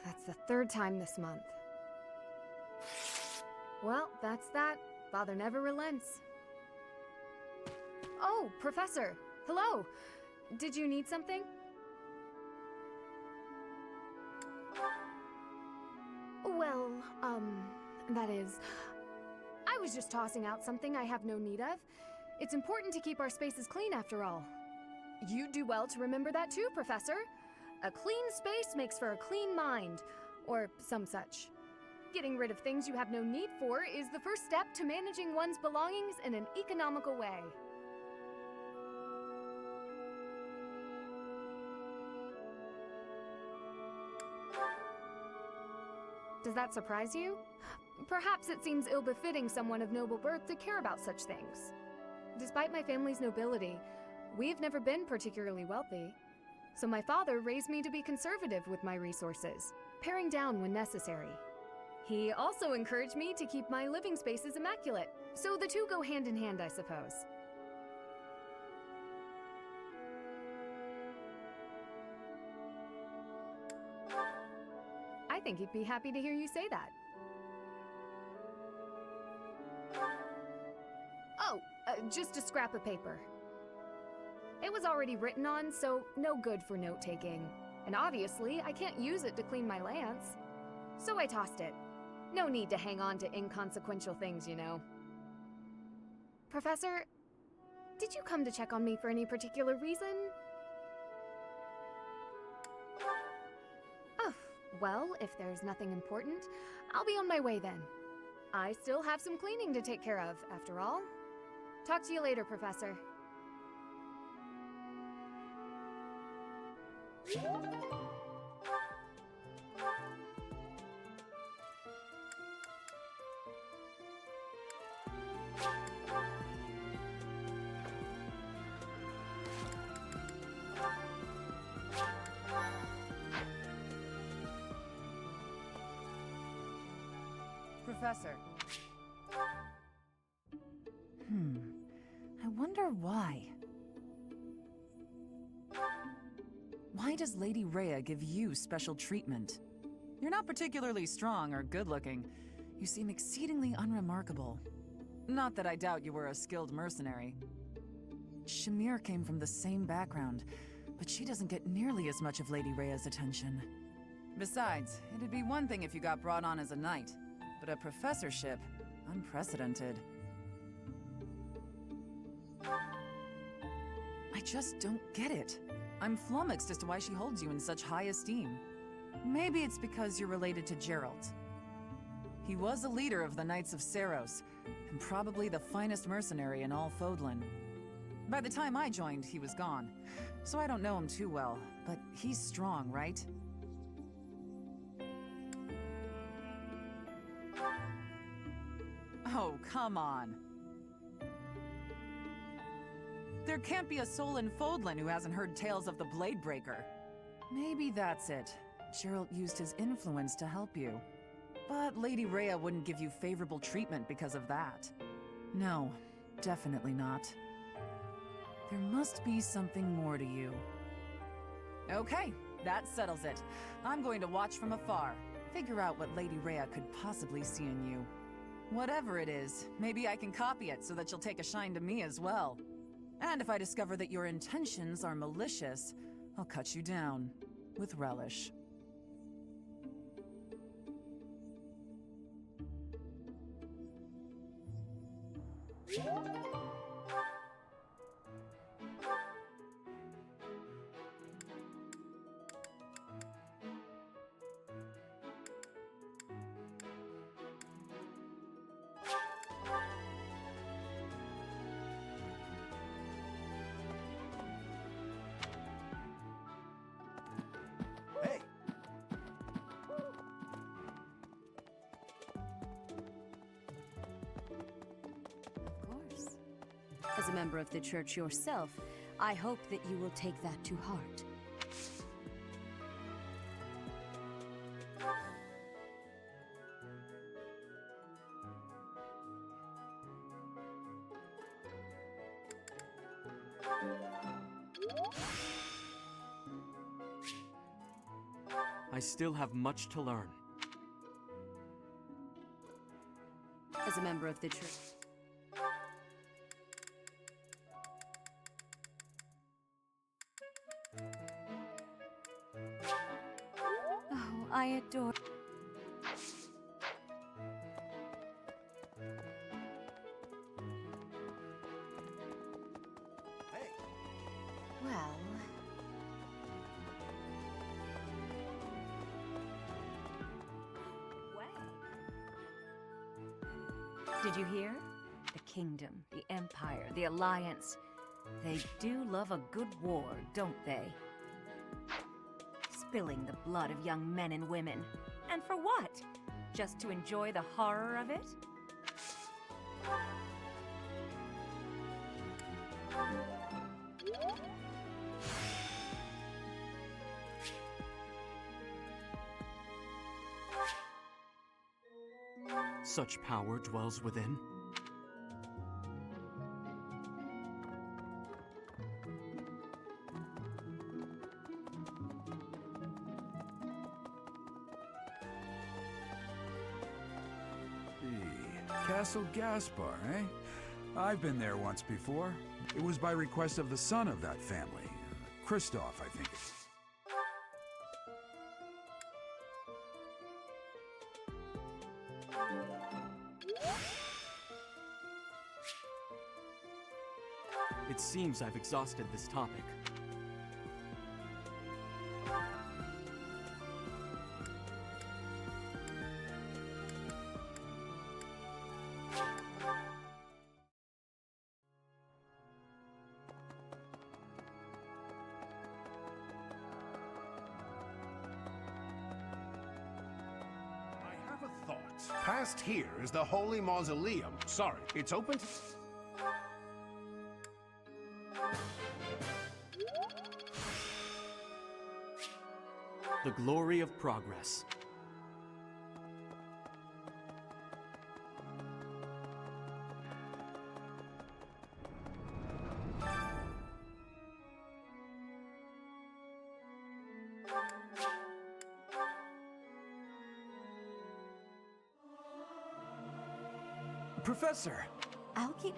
That's the third time this month. Well, that's that. Father never relents. Oh, Professor! Hello! Did you need something? Well, that is... I was just tossing out something I have no need of. It's important to keep our spaces clean, after all. You'd do well to remember that too, Professor. A clean space makes for a clean mind, or some such. Getting rid of things you have no need for is the first step to managing one's belongings in an economical way. Does that surprise you? Perhaps it seems ill-befitting someone of noble birth to care about such things. Despite my family's nobility, we've never been particularly wealthy. So my father raised me to be conservative with my resources, paring down when necessary. He also encouraged me to keep my living spaces immaculate, so the two go hand in hand, I suppose. I think he'd be happy to hear you say that. Oh, just a scrap of paper. It was already written on, so no good for note-taking. And obviously, I can't use it to clean my lance. So I tossed it. No need to hang on to inconsequential things, you know. Professor, did you come to check on me for any particular reason? Oh, well, if there's nothing important, I'll be on my way then. I still have some cleaning to take care of, after all. Talk to you later, Professor. Professor. I wonder why. Why does Lady Rhea give you special treatment? You're not particularly strong or good-looking. You seem exceedingly unremarkable. Not that I doubt you were a skilled mercenary. Shamir came from the same background, but she doesn't get nearly as much of Lady Rhea's attention. Besides, it'd be one thing if you got brought on as a knight, but a professorship, unprecedented. I just don't get it. I'm flummoxed as to why she holds you in such high esteem. Maybe it's because you're related to Geralt. He was a leader of the Knights of Saros, and probably the finest mercenary in all Fodlan. By the time I joined, he was gone. So I don't know him too well, but he's strong, right? Oh, come on. There can't be a soul in Fodlan who hasn't heard tales of the Blade Breaker. Maybe that's it. Geralt used his influence to help you. But Lady Rhea wouldn't give you favorable treatment because of that. No, definitely not. There must be something more to you. Okay, that settles it. I'm going to watch from afar, figure out what Lady Rhea could possibly see in you. Whatever it is, maybe I can copy it so that you'll take a shine to me as well. And if I discover that your intentions are malicious, I'll cut you down with relish. Hey! Of course. As a member of the church yourself, I hope that you will take that to heart. I still have much to learn. As a member of the church. Oh, I adore. Hey! Well. Did you hear? The kingdom, the empire, the alliance. They do love a good war, don't they? Spilling the blood of young men and women. And for what? Just to enjoy the horror of it? Such power dwells within. Castle Gaspar, eh? I've been there once before. It was by request of the son of that family. Christoph, I think. It seems I've exhausted this topic. Past here is the Holy Mausoleum. Sorry, it's open to... The glory of progress. Professor! I'll keep...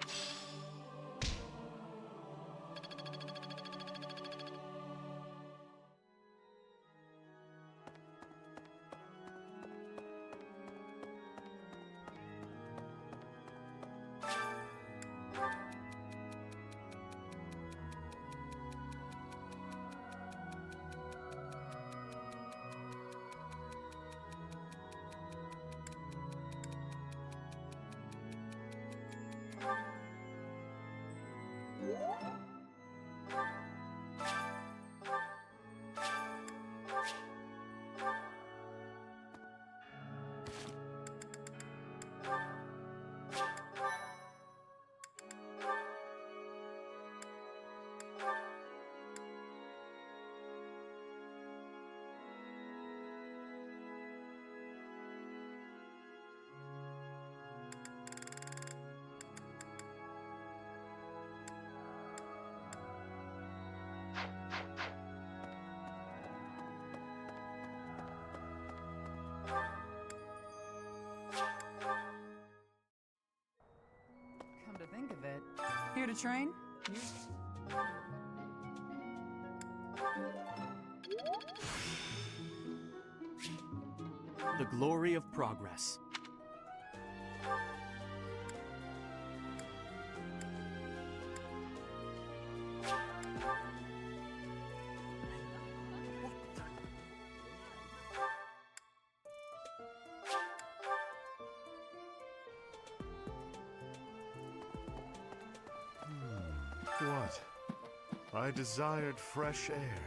here to train? The glory of progress. What? I desired fresh air.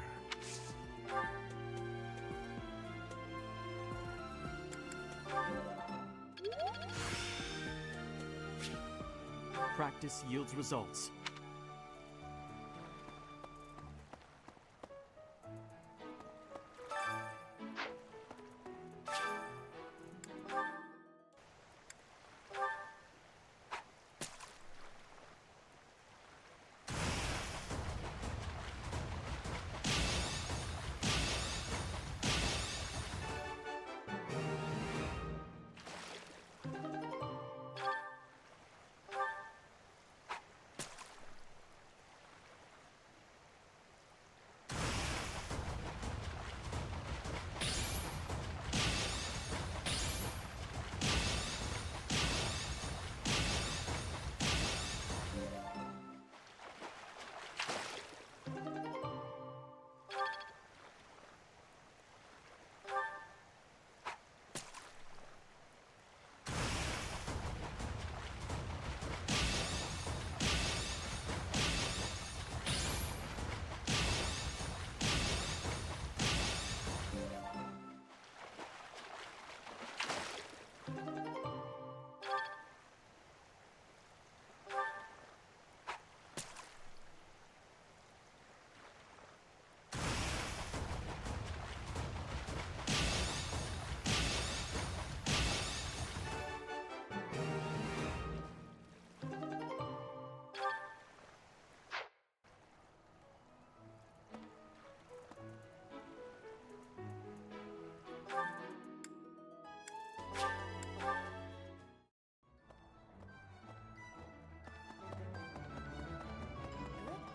Practice yields results.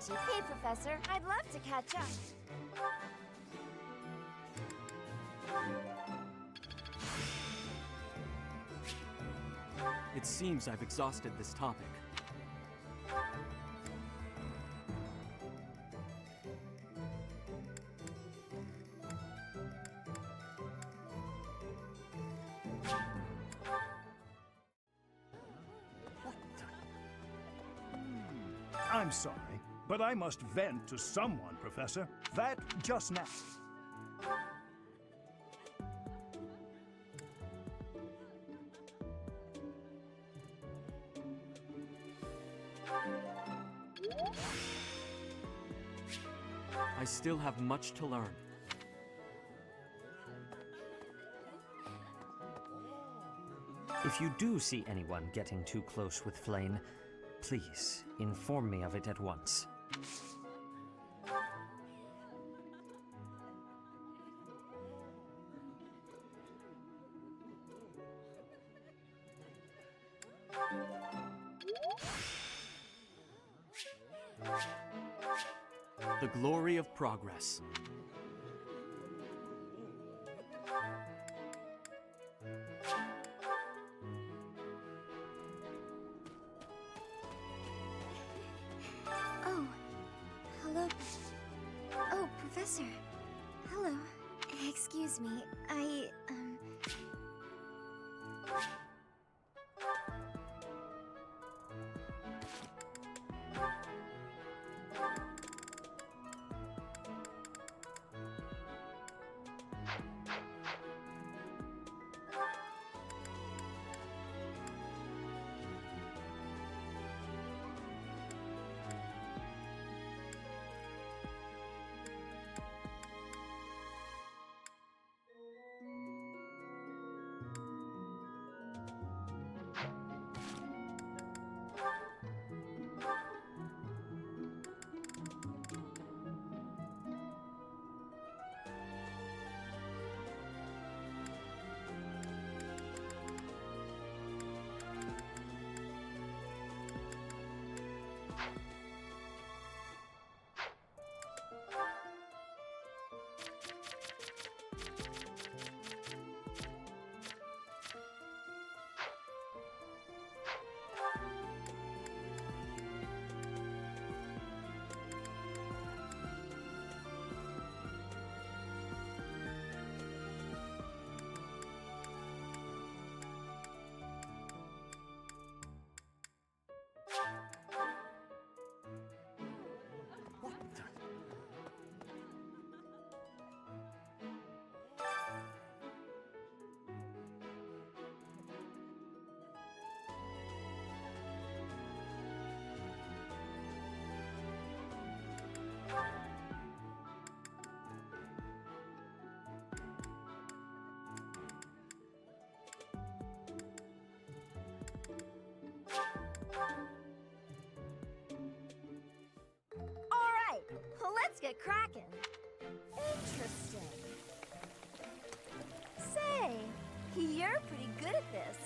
Hey, Professor, I'd love to catch up. It seems I've exhausted this topic. I'm sorry, but I must vent to someone, Professor. That just now. I still have much to learn. If you do see anyone getting too close with Flame, please inform me of it at once. The glory of progress. Oh, hello. Oh, Professor. Hello. Excuse me, it cracking. Interesting. Say, you're pretty good at this.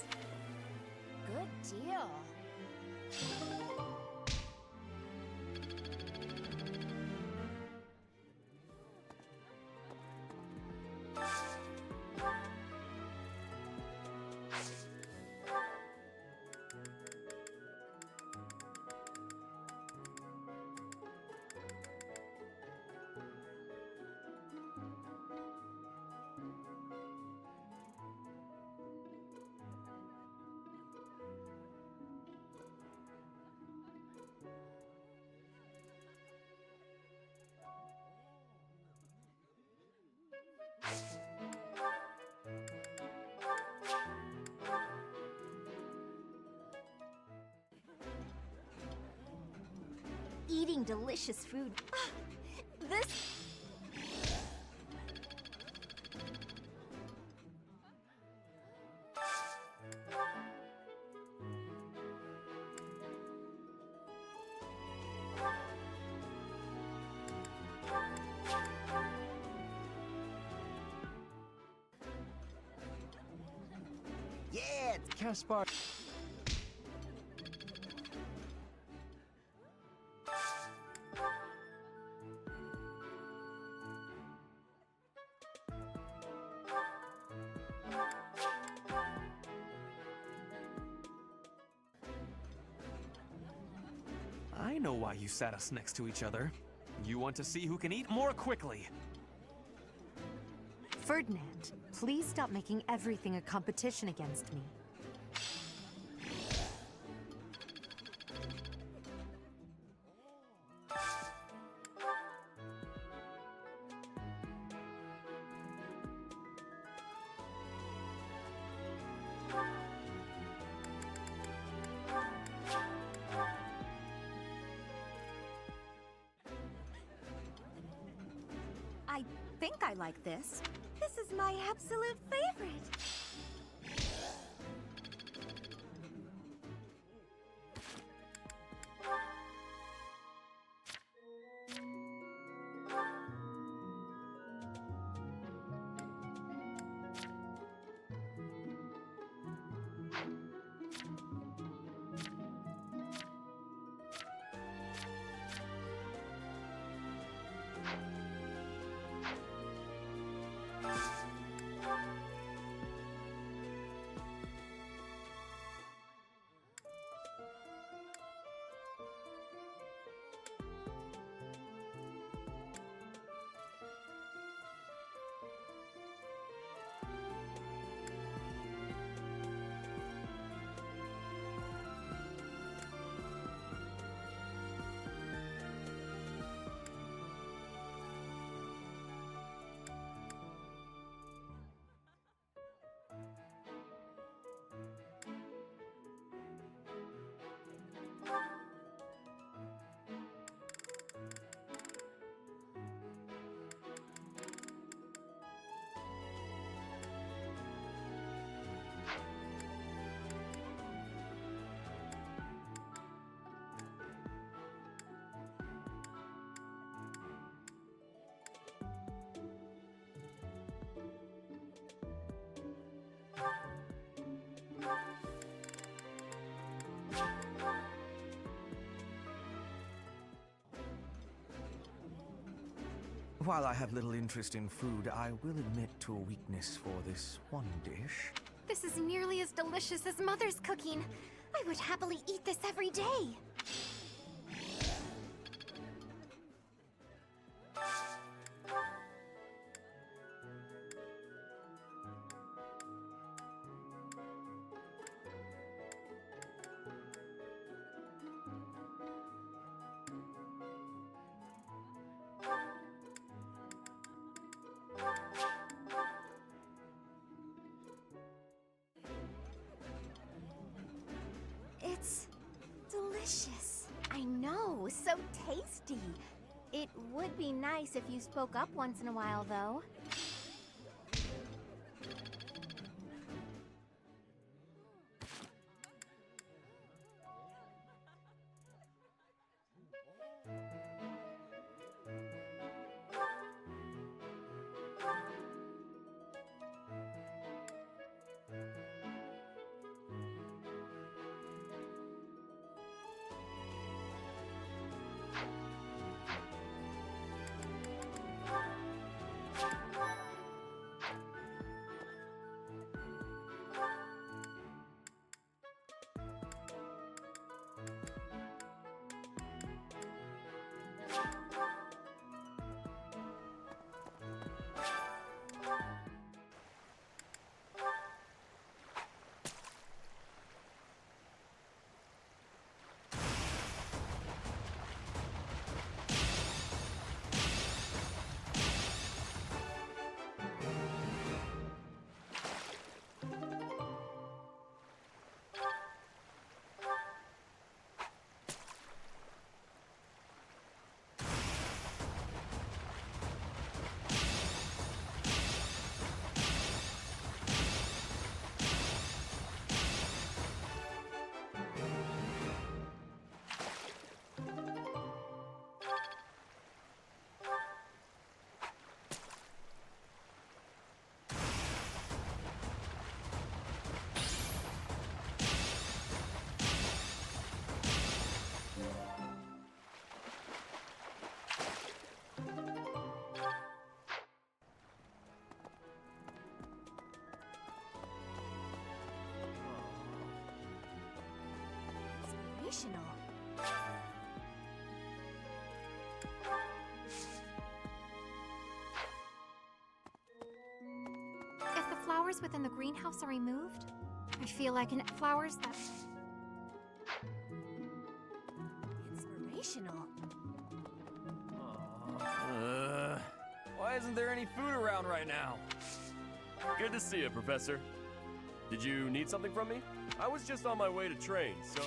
Good deal. Eating delicious food. This... Yeah! Caspar. I know why you sat us next to each other. You want to see who can eat more quickly. Ferdinand, please stop making everything a competition against me. I think I like this. This is my absolute favorite. While I have little interest in food, I will admit to a weakness for this one dish. This is nearly as delicious as Mother's cooking. I would happily eat this every day. It's delicious. I know, so tasty. It would be nice if you spoke up once in a while, though. inspirational. If the flowers within the greenhouse are removed, I feel like flowers that... Inspirational. Why isn't there any food around right now? Good to see you, Professor. Did you need something from me? I was just on my way to train, so...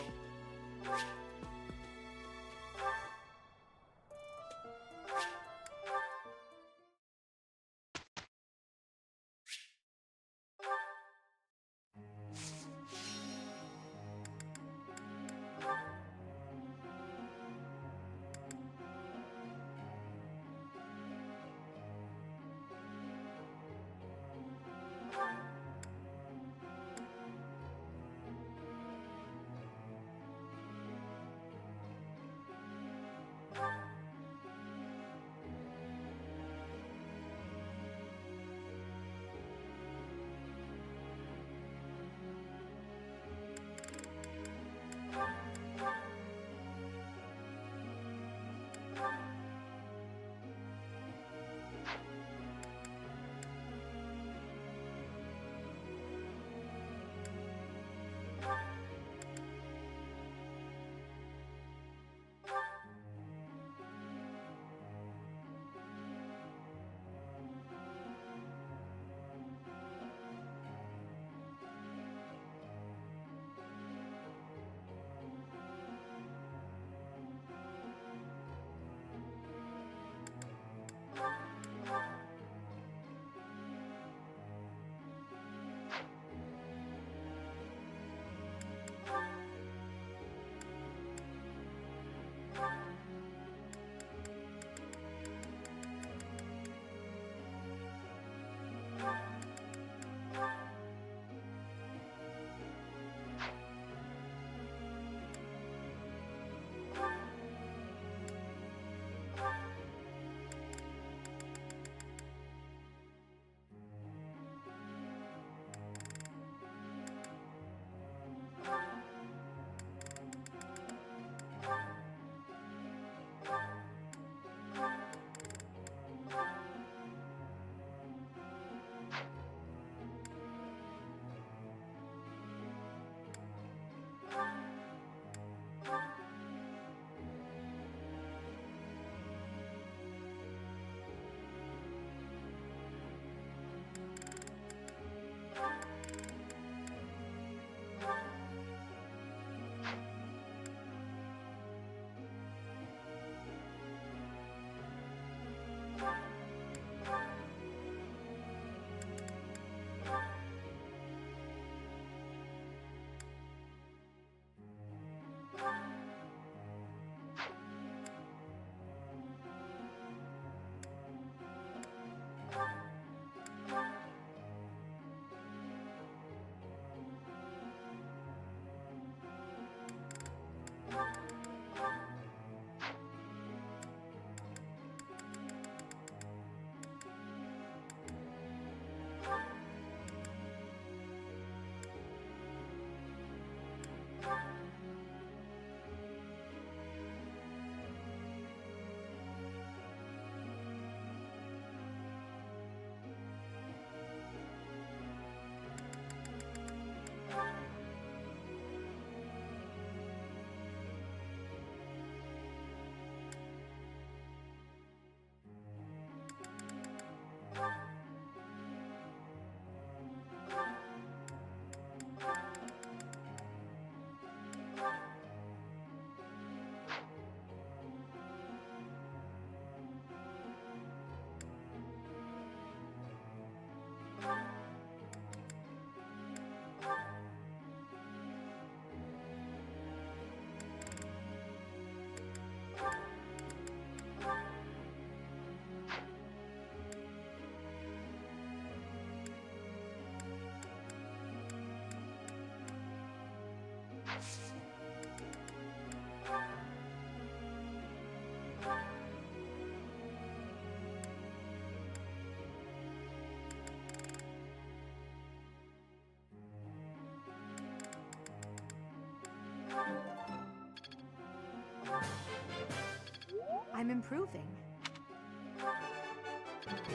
I'm improving.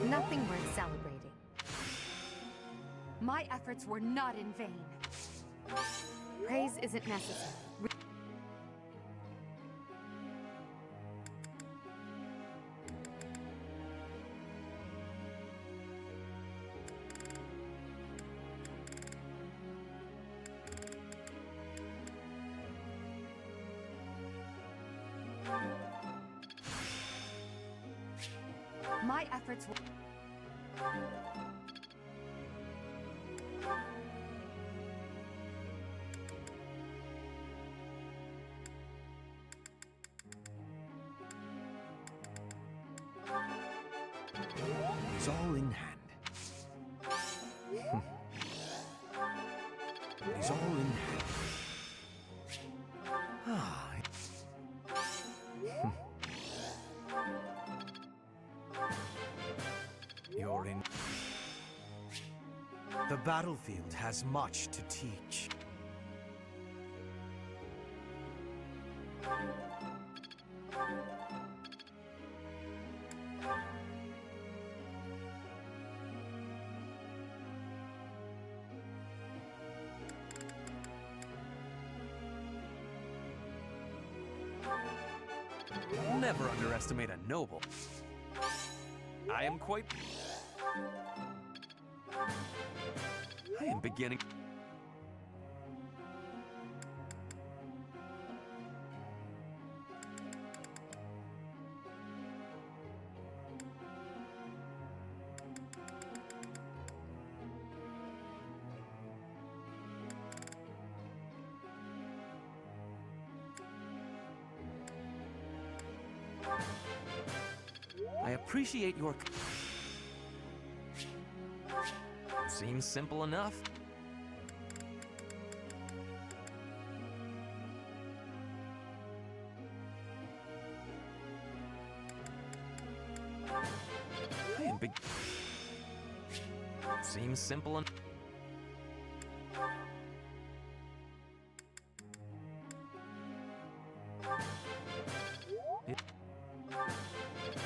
Nothing worth celebrating. My efforts were not in vain. Praise isn't necessary. My efforts were... It's all in hand. It's all in hand. Ah. You're in. The battlefield has much to teach. Never underestimate a noble. I am quite... I am beginning... I appreciate your... Seems simple enough. I am big... Seems simple enough.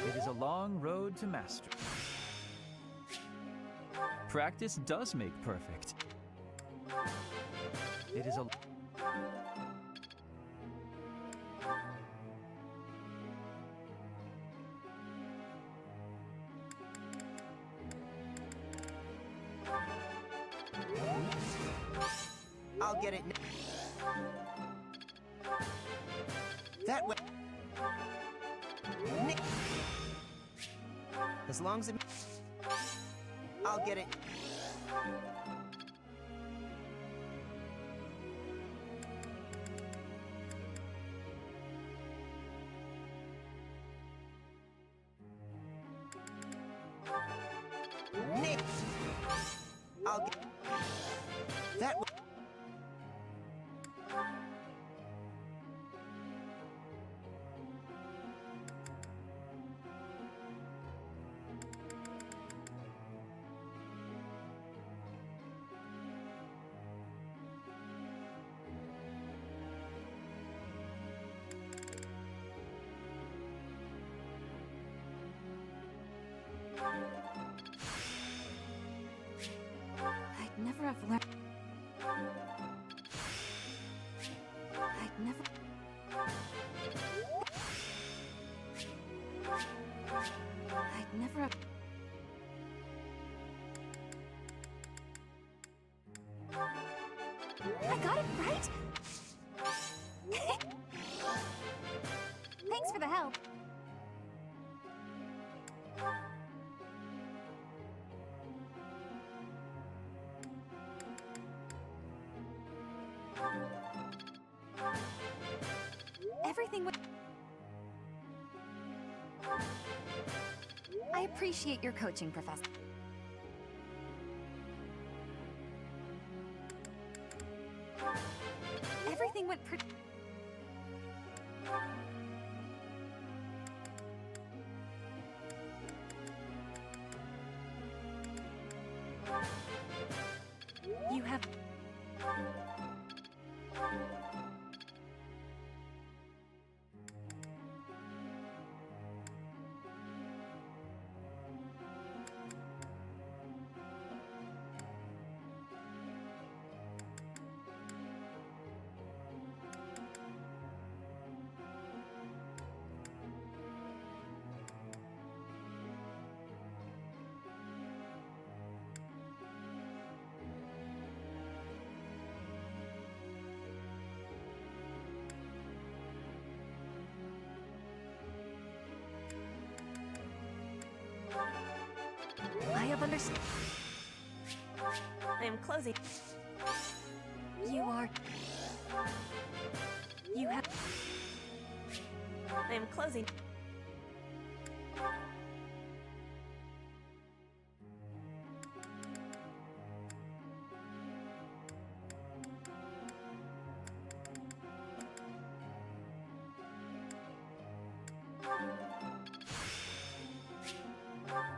It is a long road to mastery. Practice does make perfect. It is a... I'll get it. That way. As long as it... I'll get it. Nick! I'll get... That way. I'd never have learned. I'd never. I'd never have. I got it right? Thanks for the help. Everything would... I appreciate your coaching, Professor. Everything went pretty... You have... First, I am closing. You are. You have. I am closing.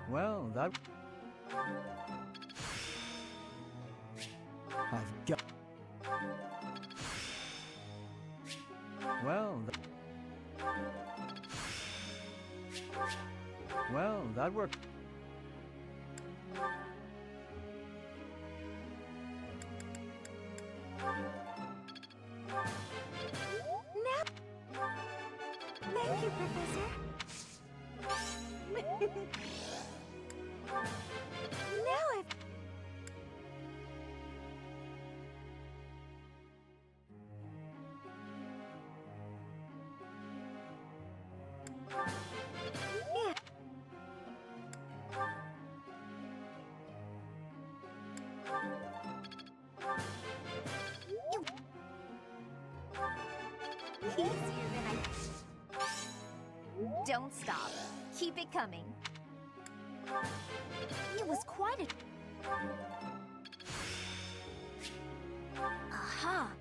Well, that... I've got... Well, well, that worked. Now, thank you, Professor. Now I've... Yeah. Easier than I... Don't stop. Keep it coming. It was quite a... Aha!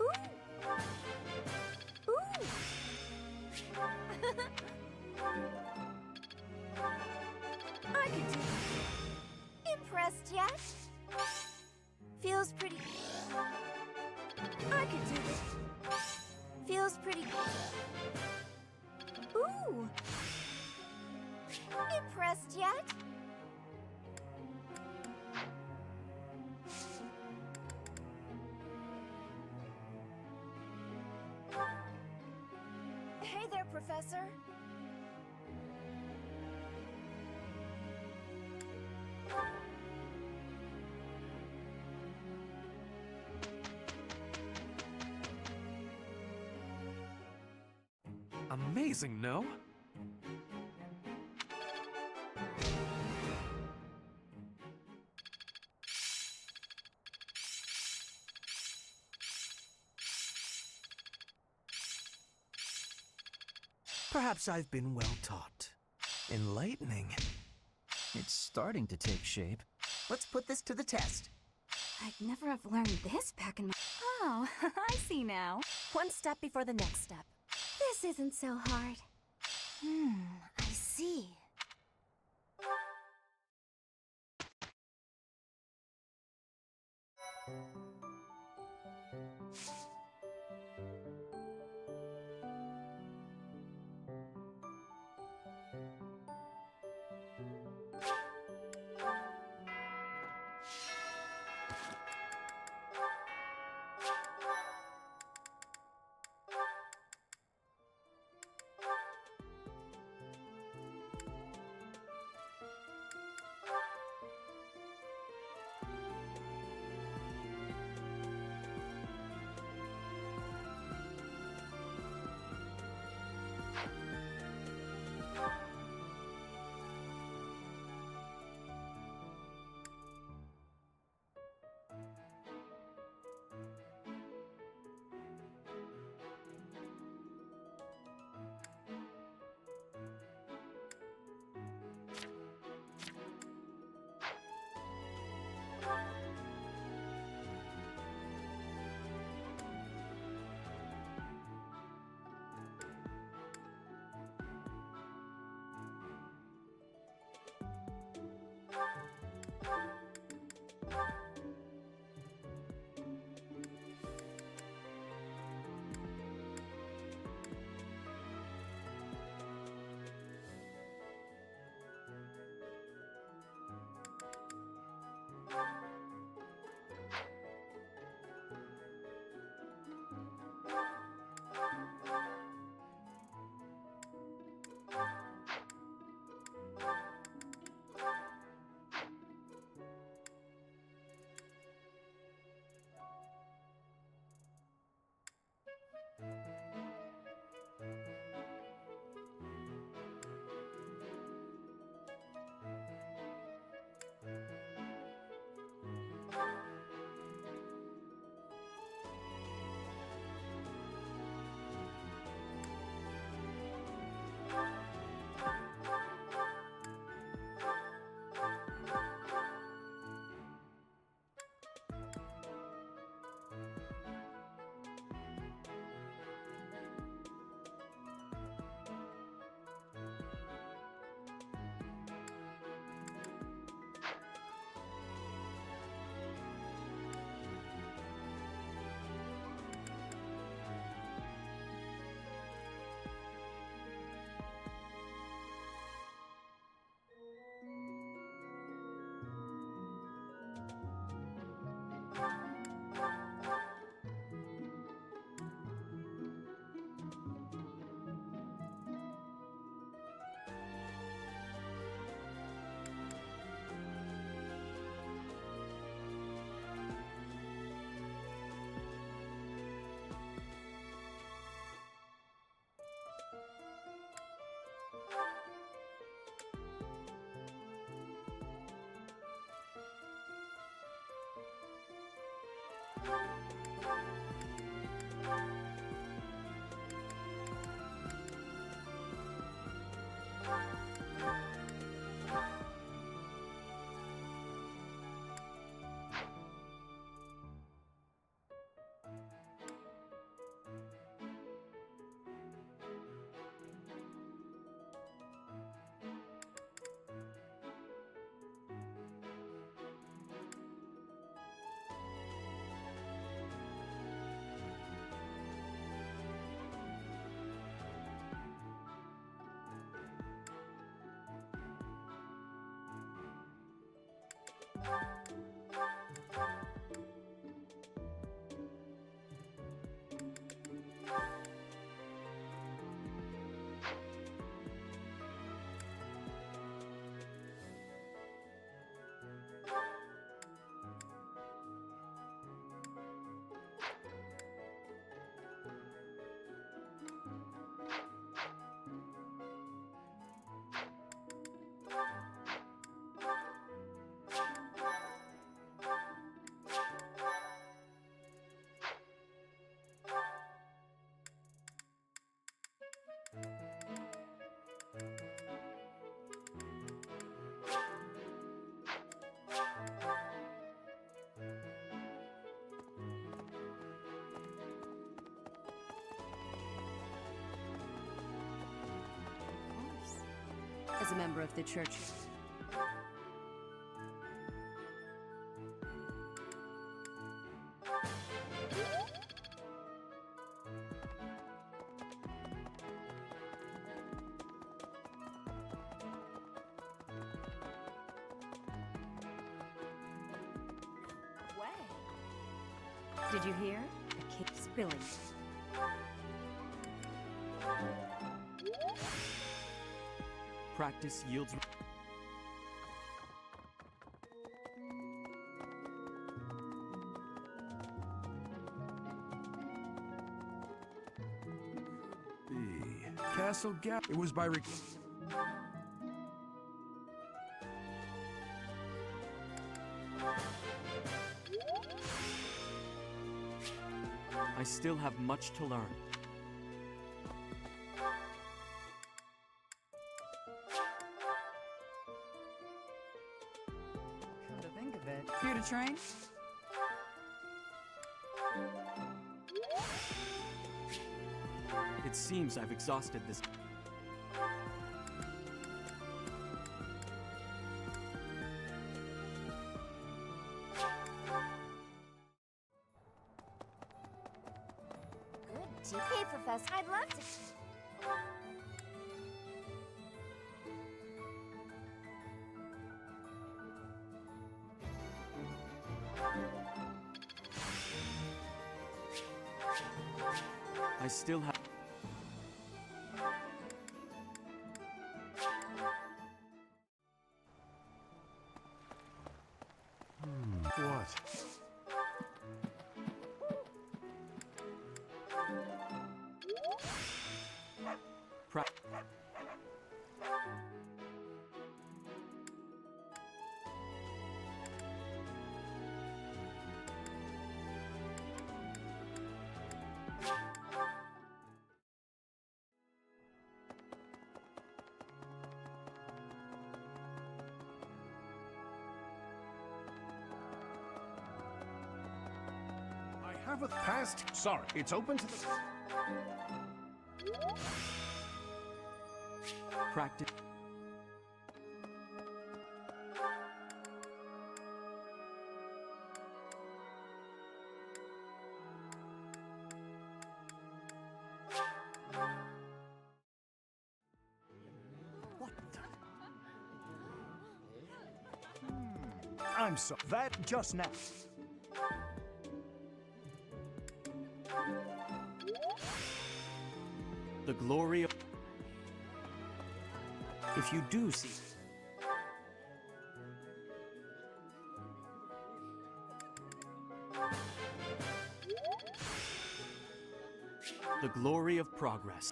Ooh! Ooh! I could do it. Impressed yet? Feels pretty... I could do this. Feels pretty... Ooh! Impressed yet? Hey there, Professor. Amazing, no? Perhaps I've been well taught. Enlightening. It's starting to take shape. Let's put this to the test. I'd never have learned this back in my... Oh, I see now. One step before the next step. This isn't so hard. I see. As a member of the church. Did you hear? The cake spilling. Practice yields. Castle Gap. It was by. I still have much to learn. Come to think of it. Here to train? It seems I've exhausted this. Good tea, Professor. I'd love to. I still have. What? I have a past. Sorry, it's open to the. Practice. I'm sorry. That just now. The glory of. If you do see. The glory of progress.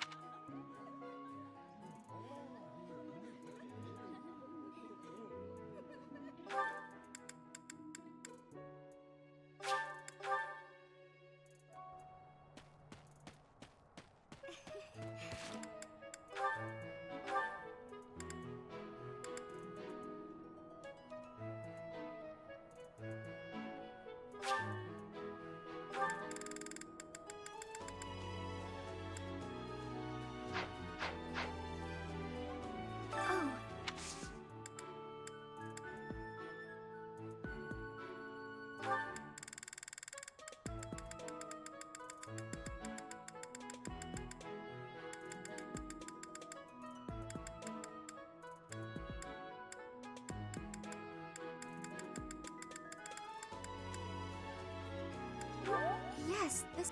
Yes, this...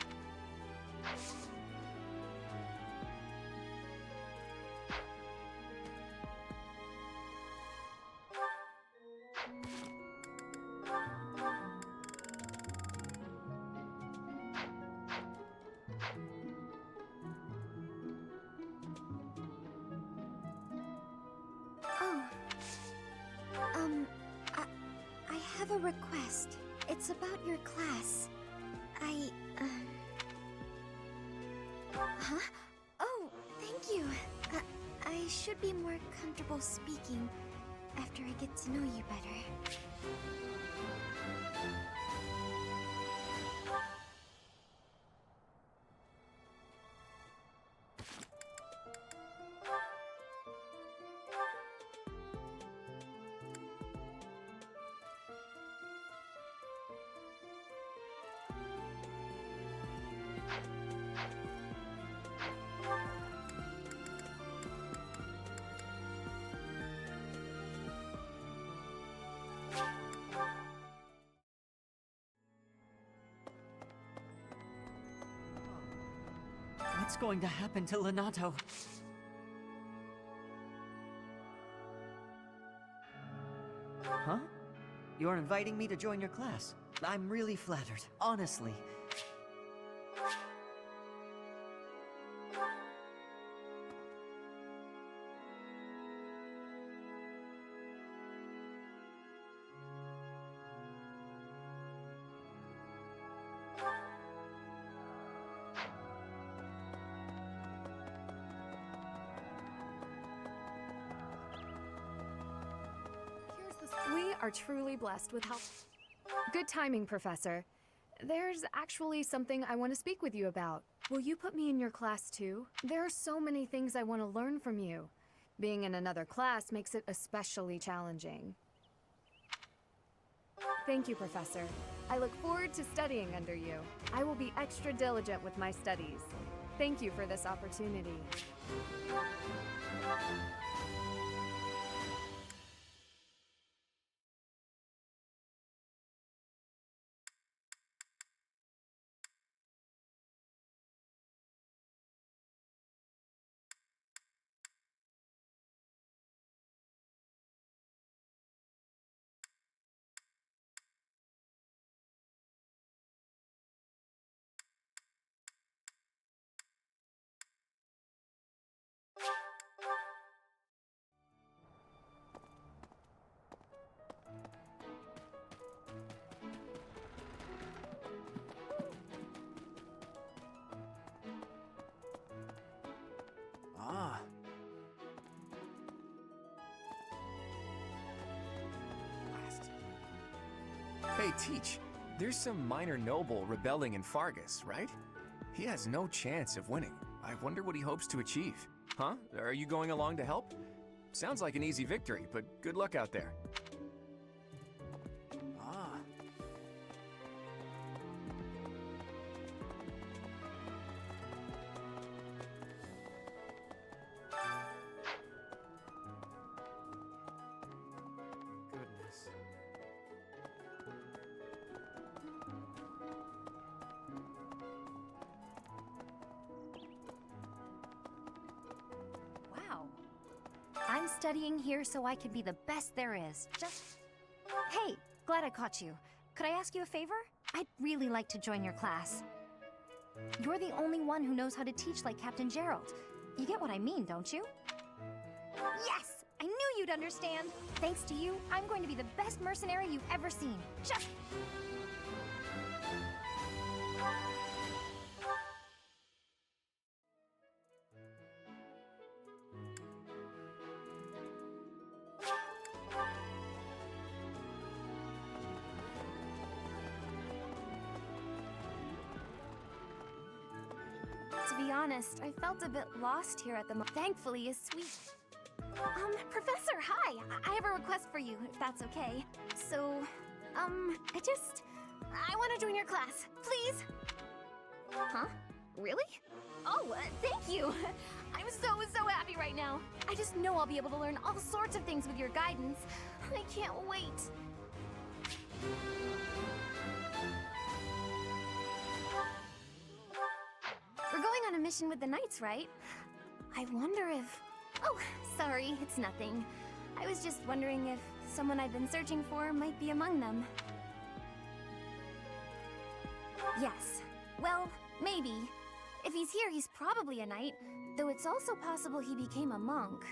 Oh. I have a request. It's about your class. Huh? Oh, thank you. I should be more comfortable speaking after I get to know you better. What's going to happen to Lenato? Huh? You're inviting me to join your class. I'm really flattered, honestly. We are truly blessed with help. Good timing, Professor. There's actually something I want to speak with you about. Will you put me in your class too? There are so many things I want to learn from you. Being in another class makes it especially challenging. Thank you, Professor. I look forward to studying under you. I will be extra diligent with my studies. Thank you for this opportunity. Ah. Hey, Teach. There's some minor noble rebelling in Fargus, right? He has no chance of winning. I wonder what he hopes to achieve. Huh? Are you going along to help? Sounds like an easy victory, but good luck out there. Ah. Goodness. Wow. I'm studying here so I can be the best there is. Just... Hey, glad I caught you. Could I ask you a favor? I'd really like to join your class. You're the only one who knows how to teach like Captain Gerald. You get what I mean, don't you? Yes! I knew you'd understand! Thanks to you, I'm going to be the best mercenary you've ever seen. Just... To be honest, I felt a bit lost here at the moment. Thankfully, a sweet... Professor, hi! I have a request for you, if that's okay. So, I want to join your class, please! Huh? Really? Oh, thank you! I'm so happy right now. I just know I'll be able to learn all sorts of things with your guidance. I can't wait. going on a mission with the Knights, right? I wonder if... Oh, sorry, it's nothing. I was just wondering if someone I've been searching for might be among them. Yes. Well, maybe. If he's here, he's probably a knight, though it's also possible he became a monk.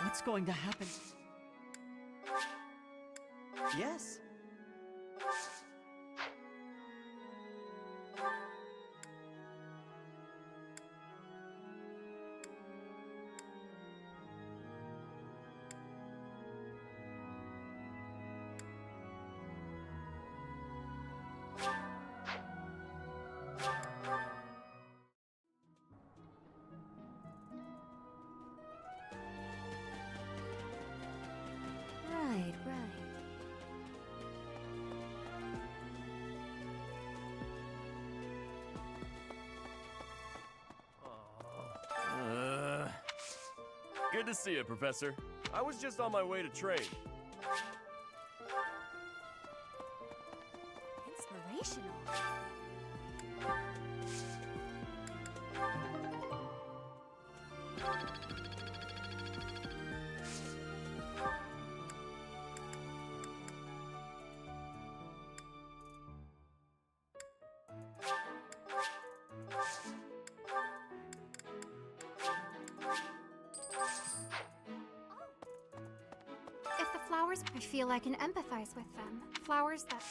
What's going to happen? Yes? Right, right. Good to see you, Professor. I was just on my way to train. Inspirational. If the flowers, I feel I can empathize with them. Flowers that...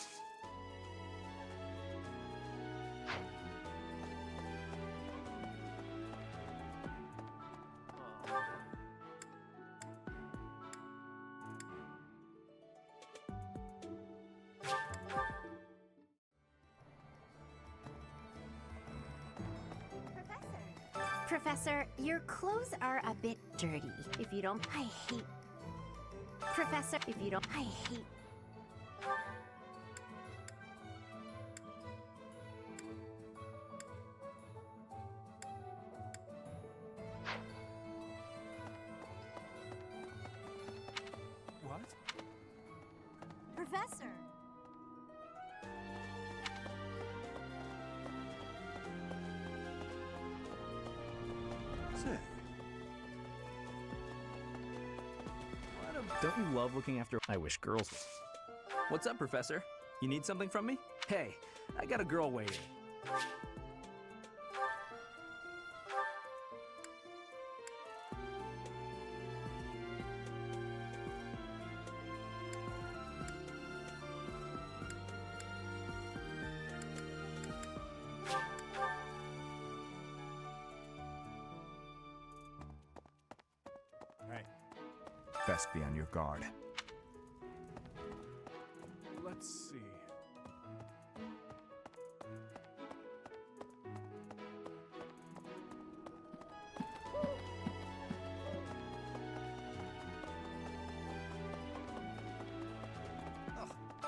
Professor, your clothes are a bit dirty. If you don't, I hate... Professor, if you don't, I hate... What? Professor! Say, Don't you love looking after... I wish girls... What's up, Professor? You need something from me? Hey, I got a girl waiting. Best be on your guard. Let's see.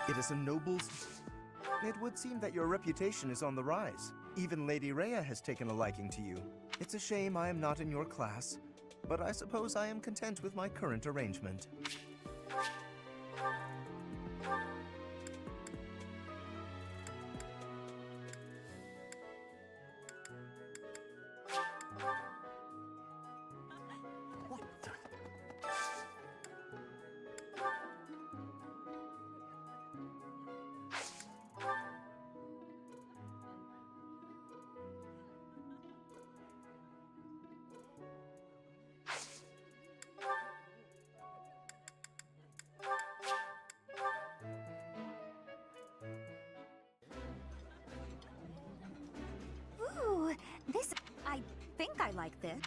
It is a noble's... It would seem that your reputation is on the rise. Even Lady Rhea has taken a liking to you. It's a shame I am not in your class, but I suppose I am content with my current arrangement. Ooh, this... I think I like this.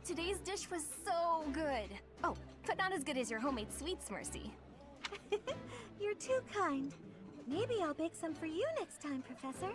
Today's dish was so good. Oh, but not as good as your homemade sweets, Mercy. You're too kind. Maybe I'll bake some for you next time, Professor.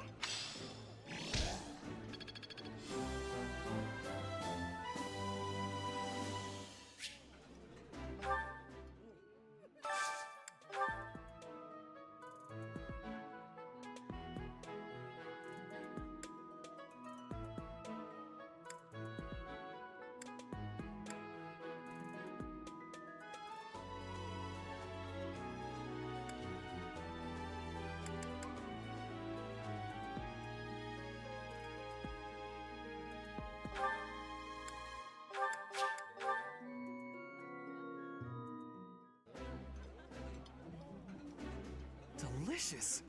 Delicious!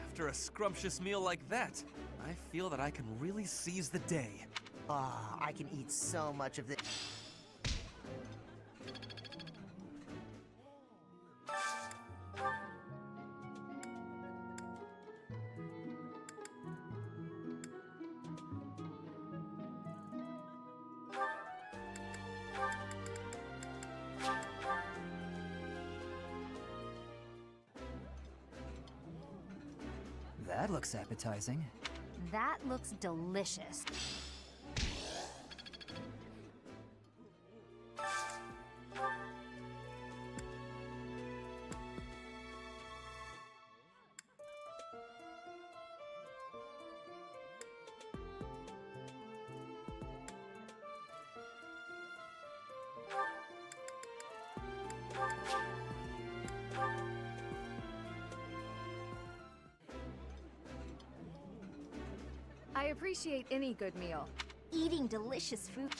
After a scrumptious meal like that, I feel that I can really seize the day. Ah, I can eat so much of this. That looks appetizing. That looks delicious. I appreciate any good meal. Eating delicious food.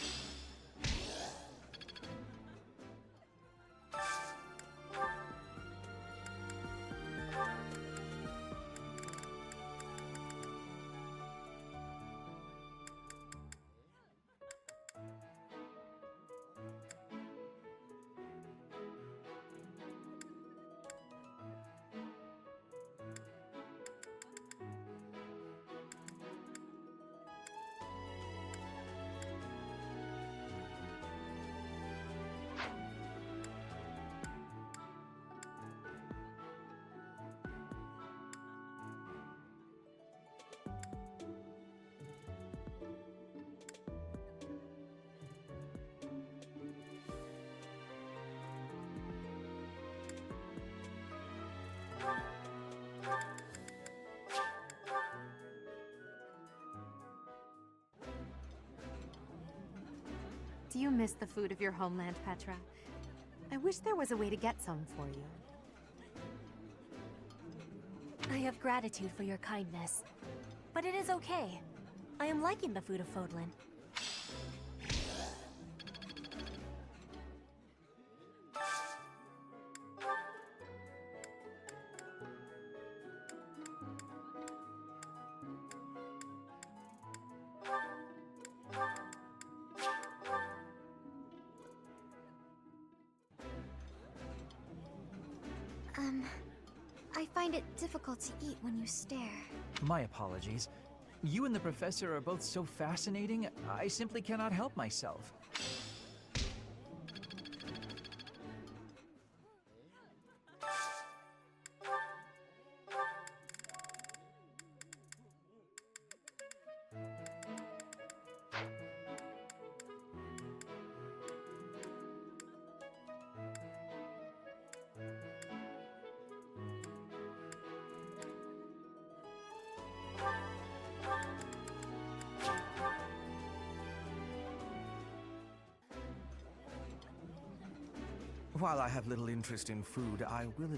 Do you miss the food of your homeland, Petra? I wish there was a way to get some for you. I have gratitude for your kindness. But it is okay. I am liking the food of Fodlan. I find it difficult to eat when you stare. My apologies. You and the professor are both so fascinating, I simply cannot help myself. While I have little interest in food, I will...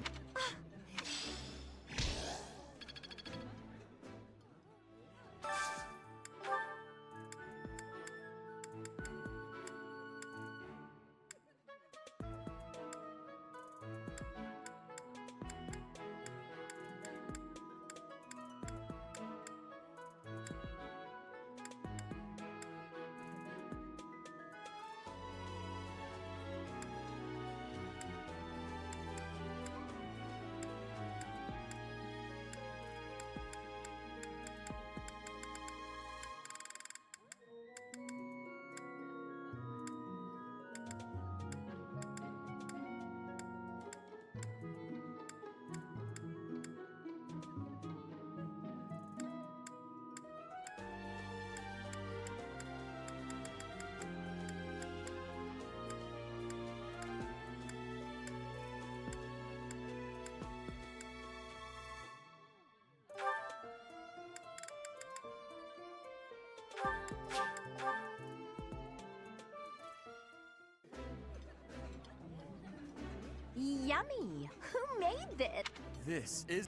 Yummy! Who made this? This is...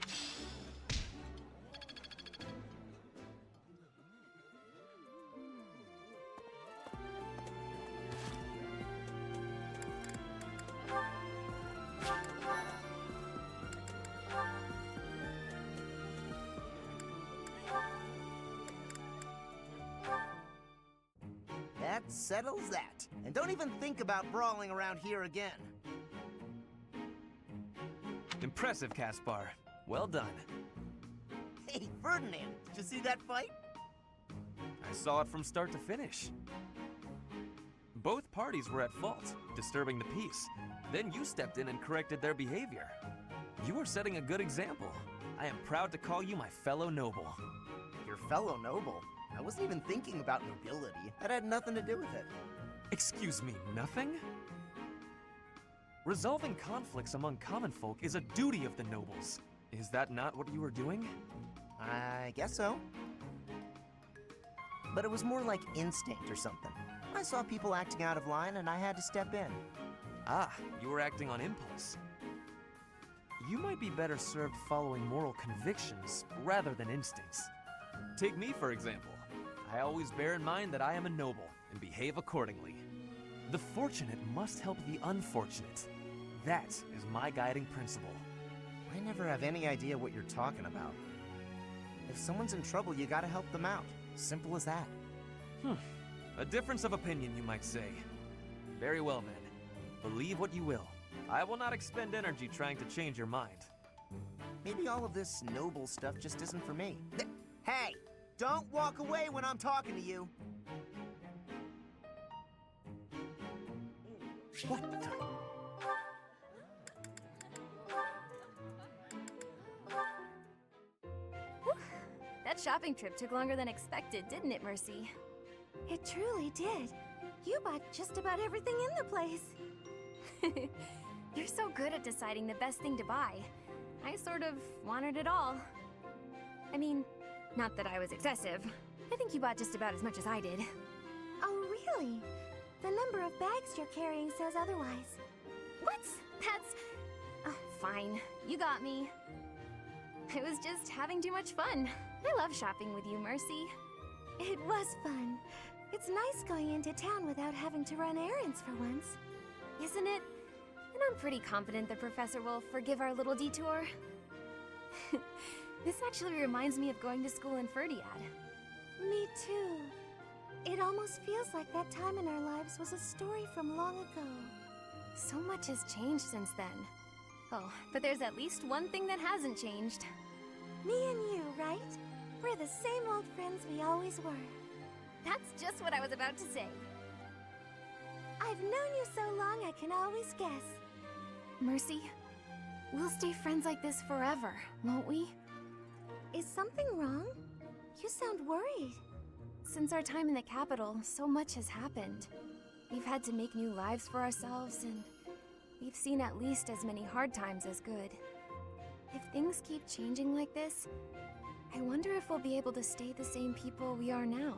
That settles that. And don't even think about brawling around here again. Impressive, Caspar. Well done. Hey, Ferdinand, did you see that fight? I saw it from start to finish. Both parties were at fault, disturbing the peace. Then you stepped in and corrected their behavior. You are setting a good example. I am proud to call you my fellow noble. Your fellow noble? I wasn't even thinking about nobility. That had nothing to do with it. Excuse me, nothing? Resolving conflicts among common folk is a duty of the nobles. Is that not what you were doing? I guess so. But it was more like instinct or something. I saw people acting out of line and I had to step in. Ah, you were acting on impulse. You might be better served following moral convictions rather than instincts. Take me, for example. I always bear in mind that I am a noble and behave accordingly. The fortunate must help the unfortunate. That is my guiding principle. I never have any idea what you're talking about. If someone's in trouble, you gotta help them out. Simple as that. A difference of opinion, you might say. Very well then. Believe what you will. I will not expend energy trying to change your mind. Maybe all of this noble stuff just isn't for me. Hey! Don't walk away when I'm talking to you! What the? That shopping trip took longer than expected, didn't it, Mercy? It truly did. You bought just about everything in the place. You're so good at deciding the best thing to buy. I sort of wanted it all. I mean, not that I was excessive. I think you bought just about as much as I did. Oh, really? The number of bags you're carrying says otherwise. What? That's... Oh, fine. You got me. I was just having too much fun. I love shopping with you, Mercy. It was fun. It's nice going into town without having to run errands for once. Isn't it? And I'm pretty confident the professor will forgive our little detour. This actually reminds me of going to school in Ferdiad. Me too. It almost feels like that time in our lives was a story from long ago. So much has changed since then. Oh, but there's at least one thing that hasn't changed. Me and you, right? We're the same old friends we always were. That's just what I was about to say. I've known you so long I can always guess. Mercy, we'll stay friends like this forever, won't we? Is something wrong? You sound worried. Since our time in the capital, so much has happened. We've had to make new lives for ourselves, and we've seen at least as many hard times as good. If things keep changing like this, I wonder if we'll be able to stay the same people we are now.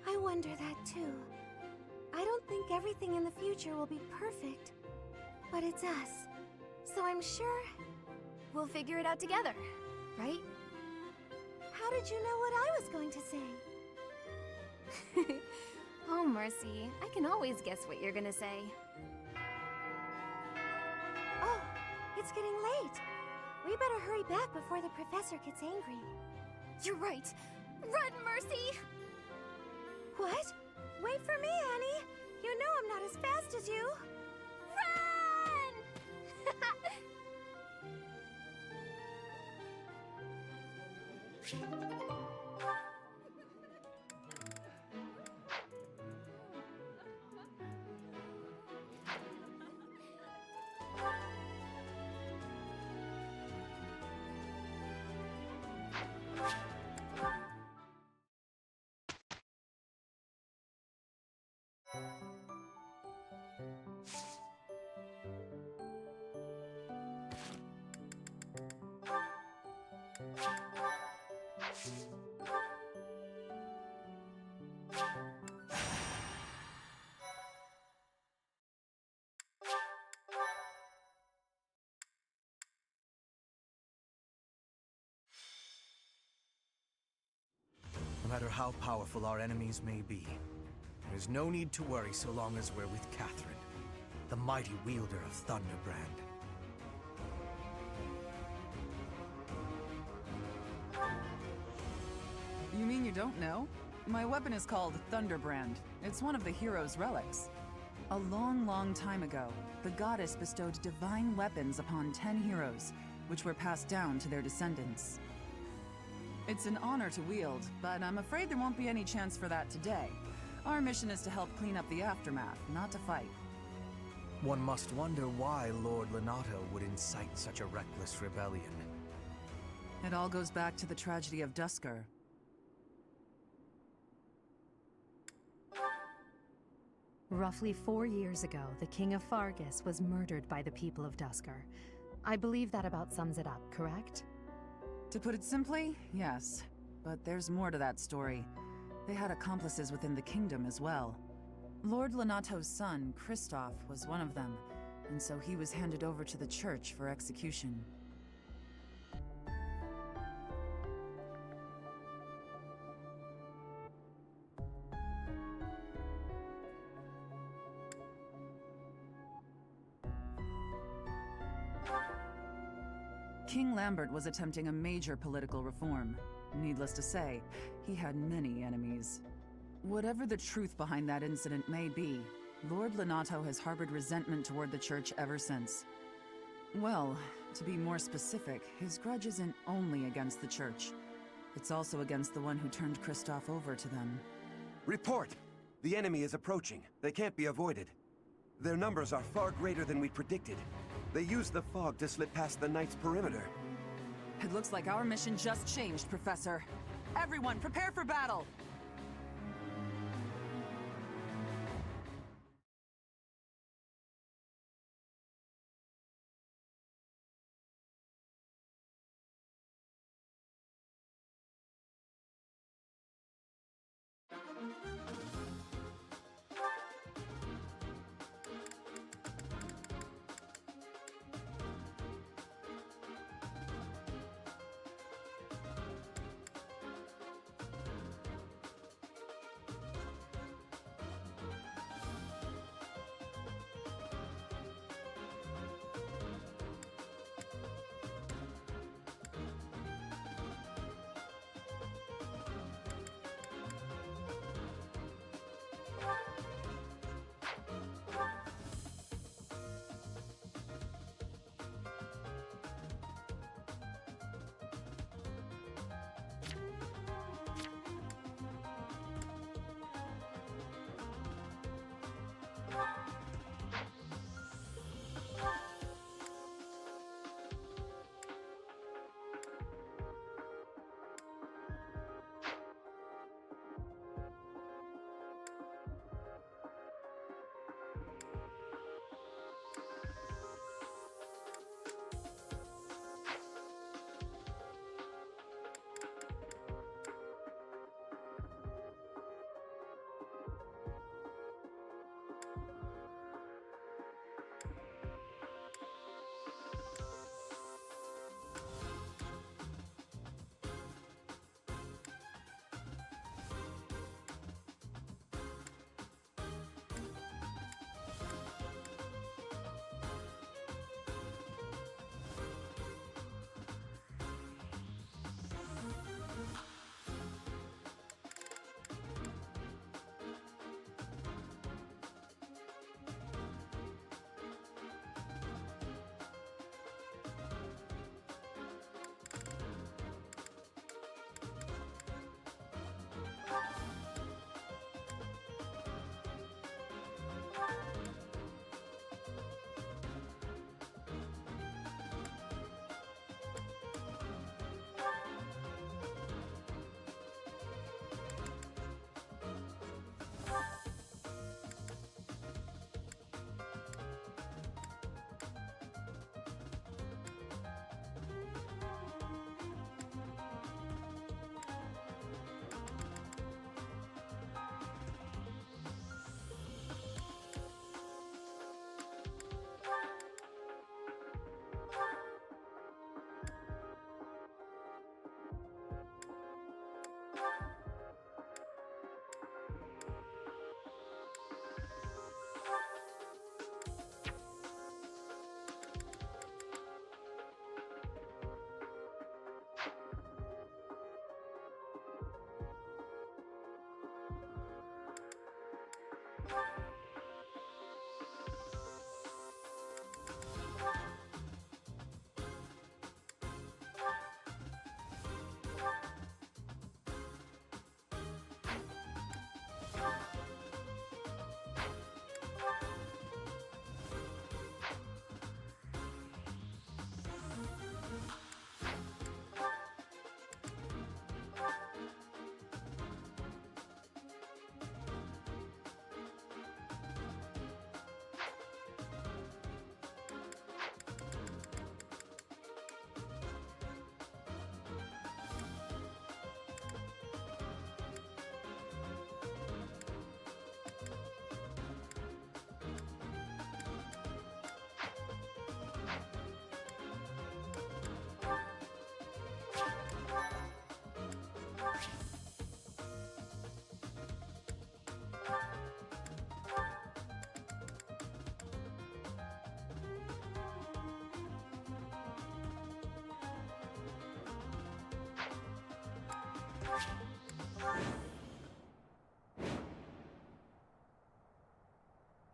I wonder that too. I don't think everything in the future will be perfect, but it's us. So I'm sure we'll figure it out together, right? How did you know what I was going to say? Oh, Mercy, I can always guess what you're gonna say. Oh, it's getting late. We better hurry back before the professor gets angry. You're right. Run, Mercy! What? Wait for me, Annie. You know I'm not as fast as you. Run! No matter how powerful our enemies may be, there's no need to worry so long as we're with Catherine, the mighty wielder of Thunderbrand. You mean you don't know? My weapon is called Thunderbrand. It's one of the hero's relics. A long, long time ago, the goddess bestowed divine weapons upon 10 heroes, which were passed down to their descendants. It's an honor to wield, but I'm afraid there won't be any chance for that today. Our mission is to help clean up the aftermath, not to fight. One must wonder why Lord Lenato would incite such a reckless rebellion. It all goes back to the tragedy of Dusker. Roughly 4 years ago, the King of Fargus was murdered by the people of Dusker. I believe that about sums it up, correct? To put it simply, yes. But there's more to that story. They had accomplices within the kingdom as well. Lord Lenato's son, Kristoff, was one of them, and so he was handed over to the church for execution. King Lambert was attempting a major political reform. Needless to say, he had many enemies. Whatever the truth behind that incident may be, Lord Lenato has harbored resentment toward the church ever since. Well, to be more specific, his grudge isn't only against the church. It's also against the one who turned Kristoff over to them. Report! The enemy is approaching. They can't be avoided. Their numbers are far greater than we predicted. They used the fog to slip past the Knight's perimeter. It looks like our mission just changed, Professor. Everyone, prepare for battle!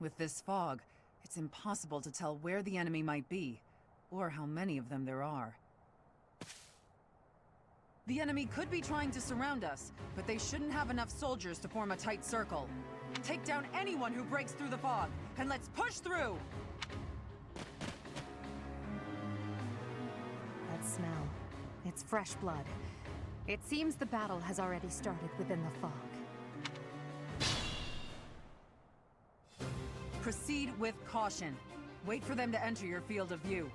With this fog, it's impossible to tell where the enemy might be, or how many of them there are. The enemy could be trying to surround us, but they shouldn't have enough soldiers to form a tight circle. Take down anyone who breaks through the fog, and let's push through! That smell. It's fresh blood. It seems the battle has already started within the fog. Proceed with caution. Wait for them to enter your field of view.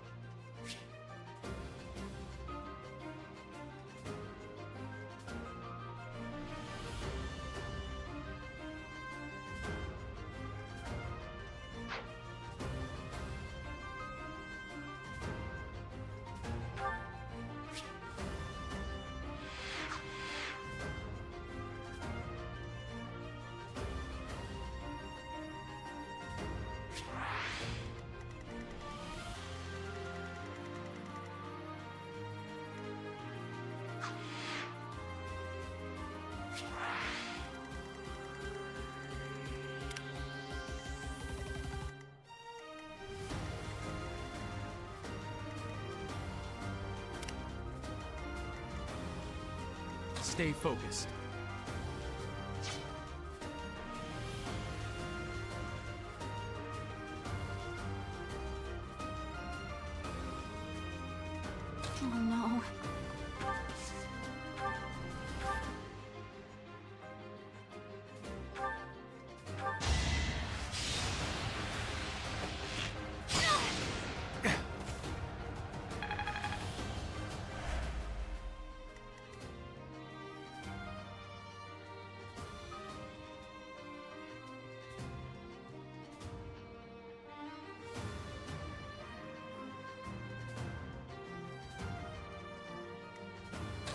Stay focused. Oh no.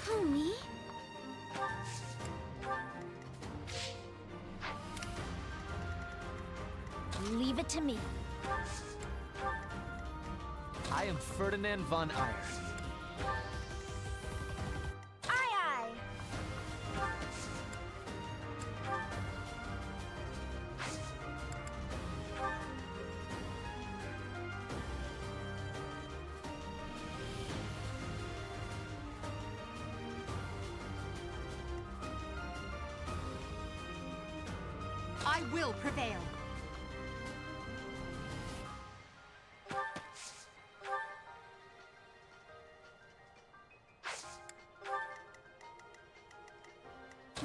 Homie? Leave it to me. I am Ferdinand von Eyre. Aye, aye. I will prevail.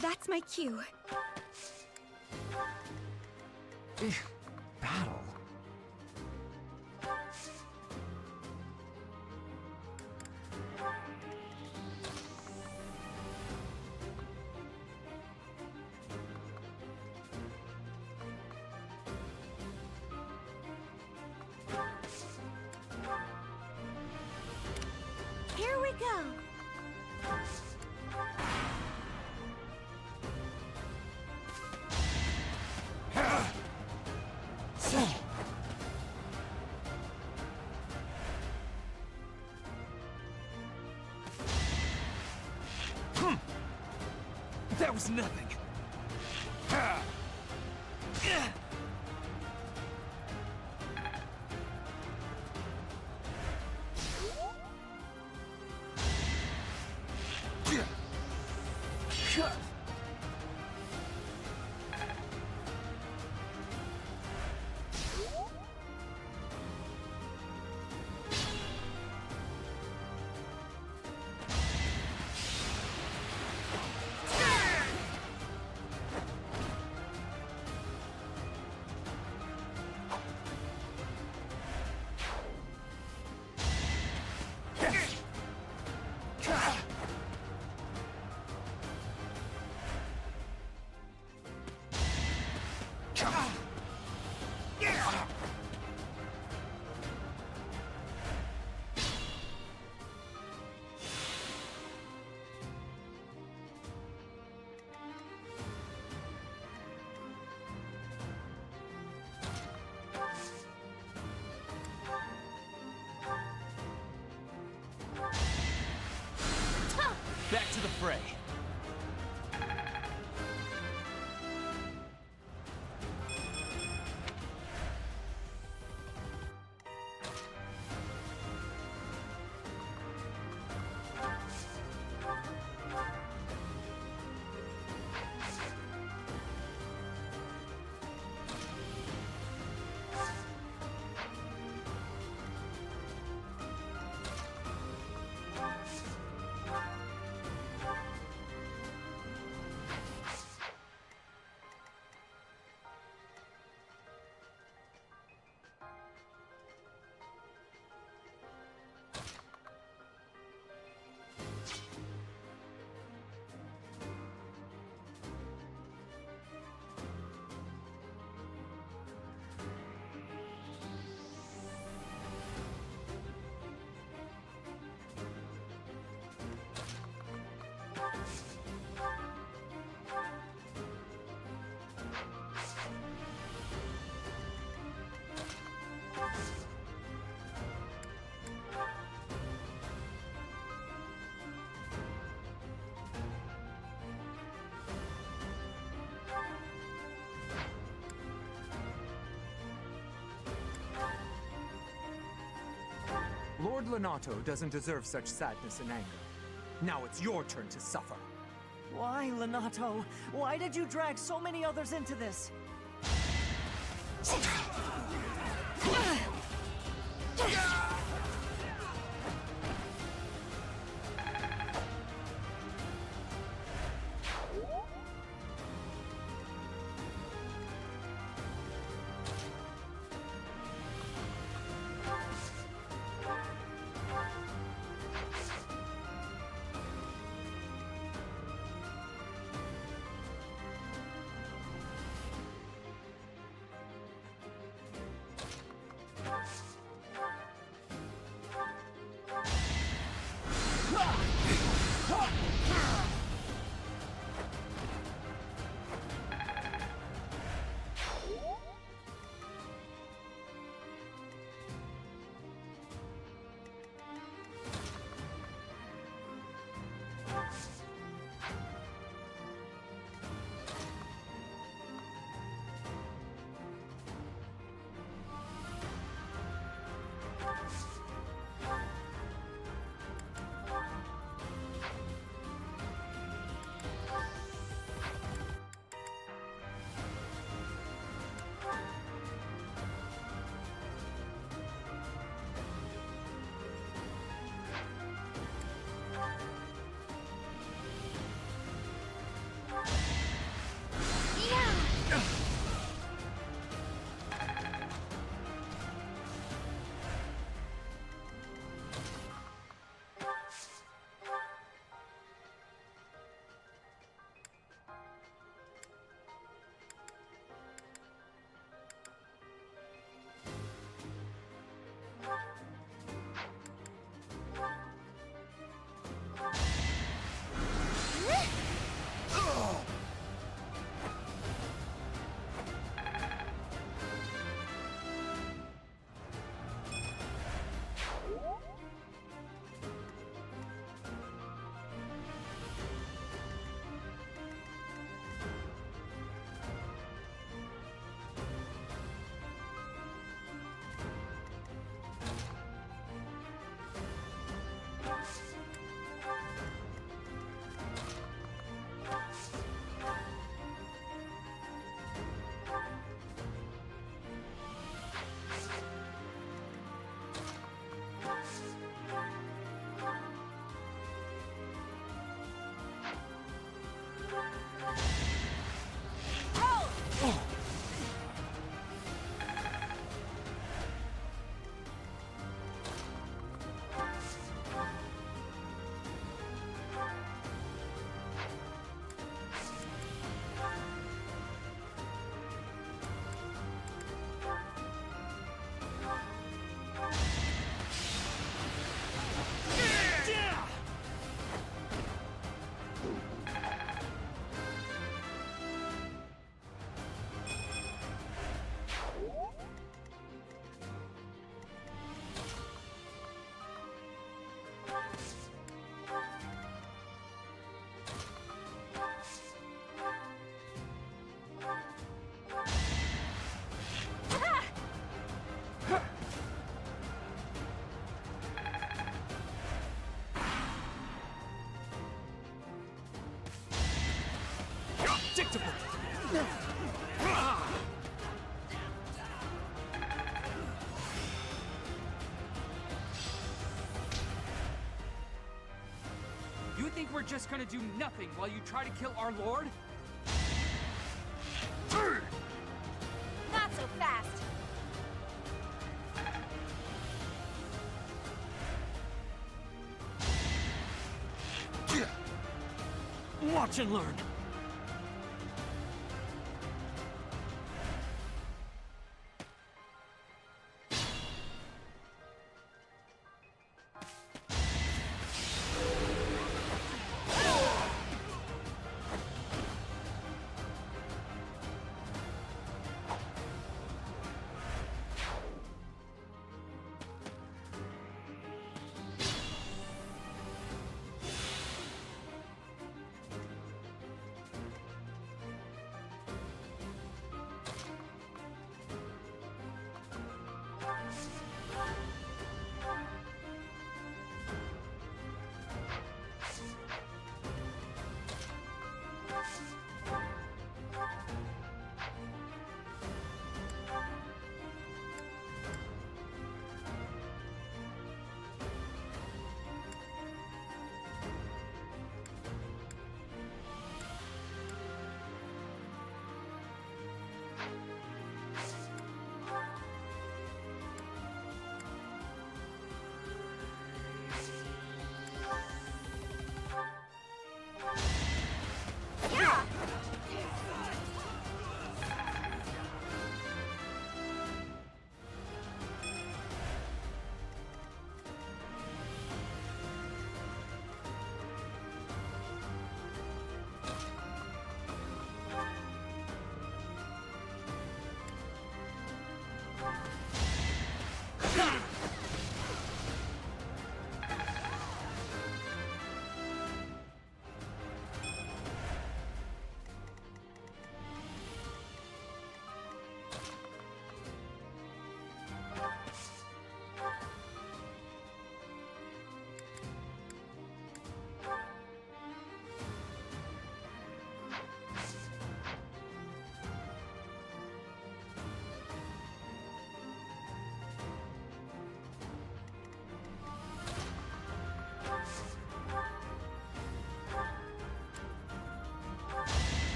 That's my cue. Battle. Here we go. That was nothing. Back to the fray. Lord Lenato doesn't deserve such sadness and anger. Now it's your turn to suffer. Why, Lenato? Why did you drag so many others into this? Predictable! You think we're just gonna do nothing while you try to kill our lord? Not so fast. Watch and learn.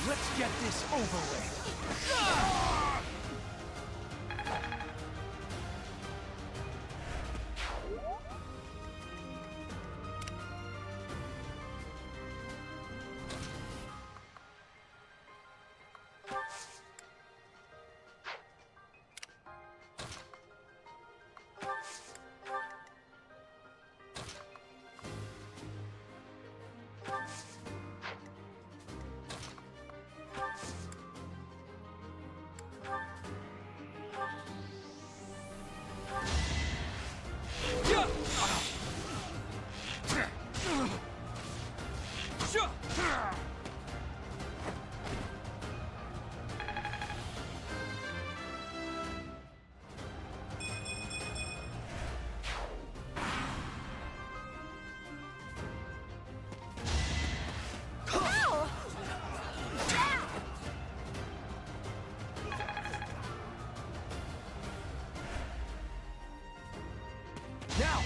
Let's get this over with. Now!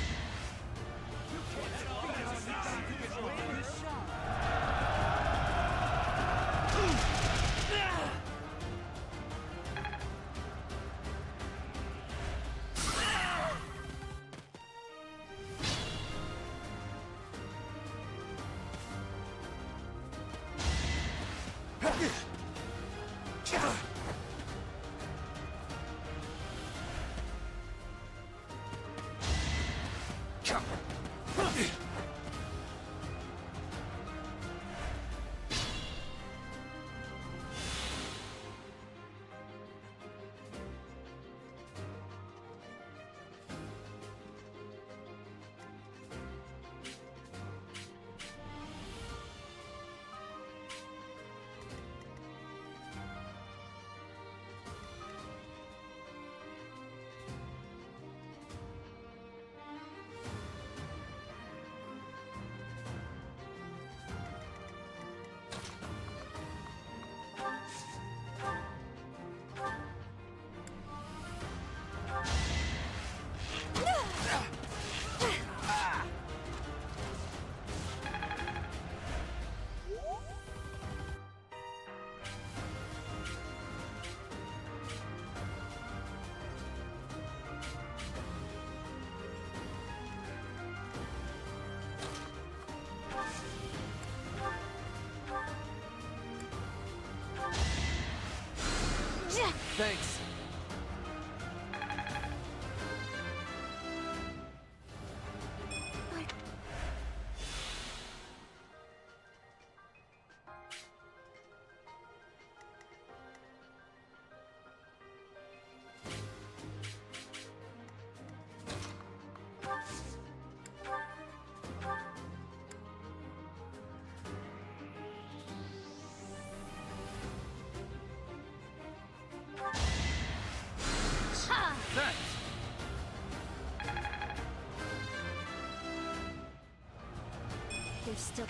Thanks. There's still...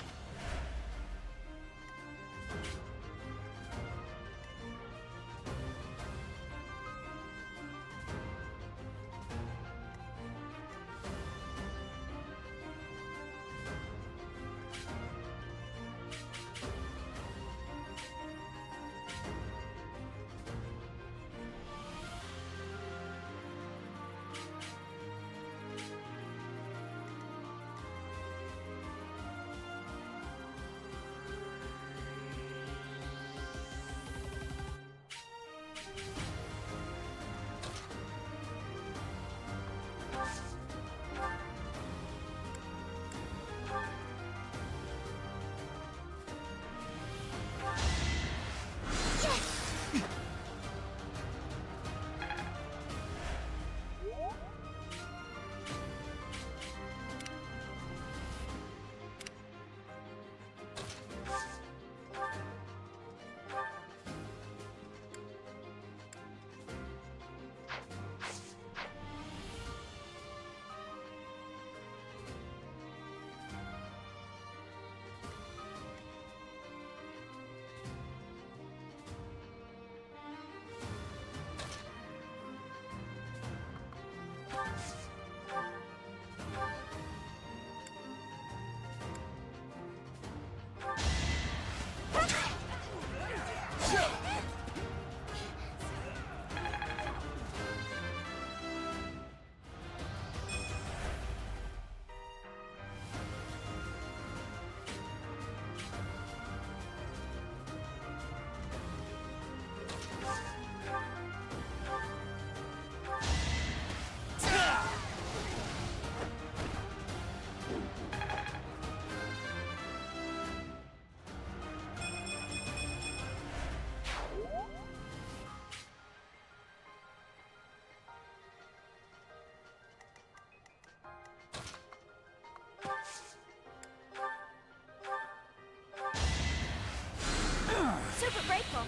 super grateful.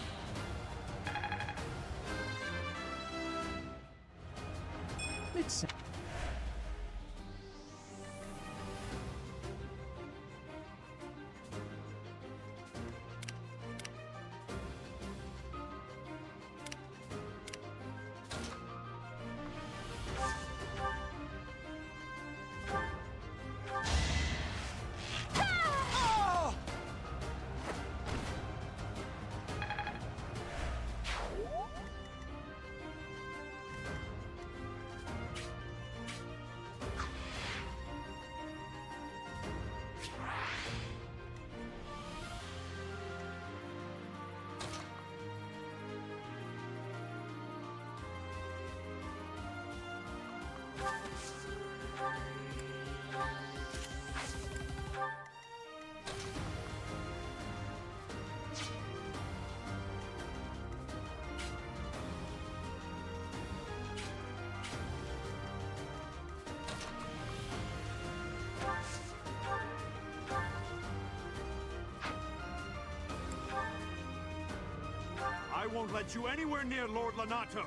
Makes sense. I won't let you anywhere near Lord Lanato!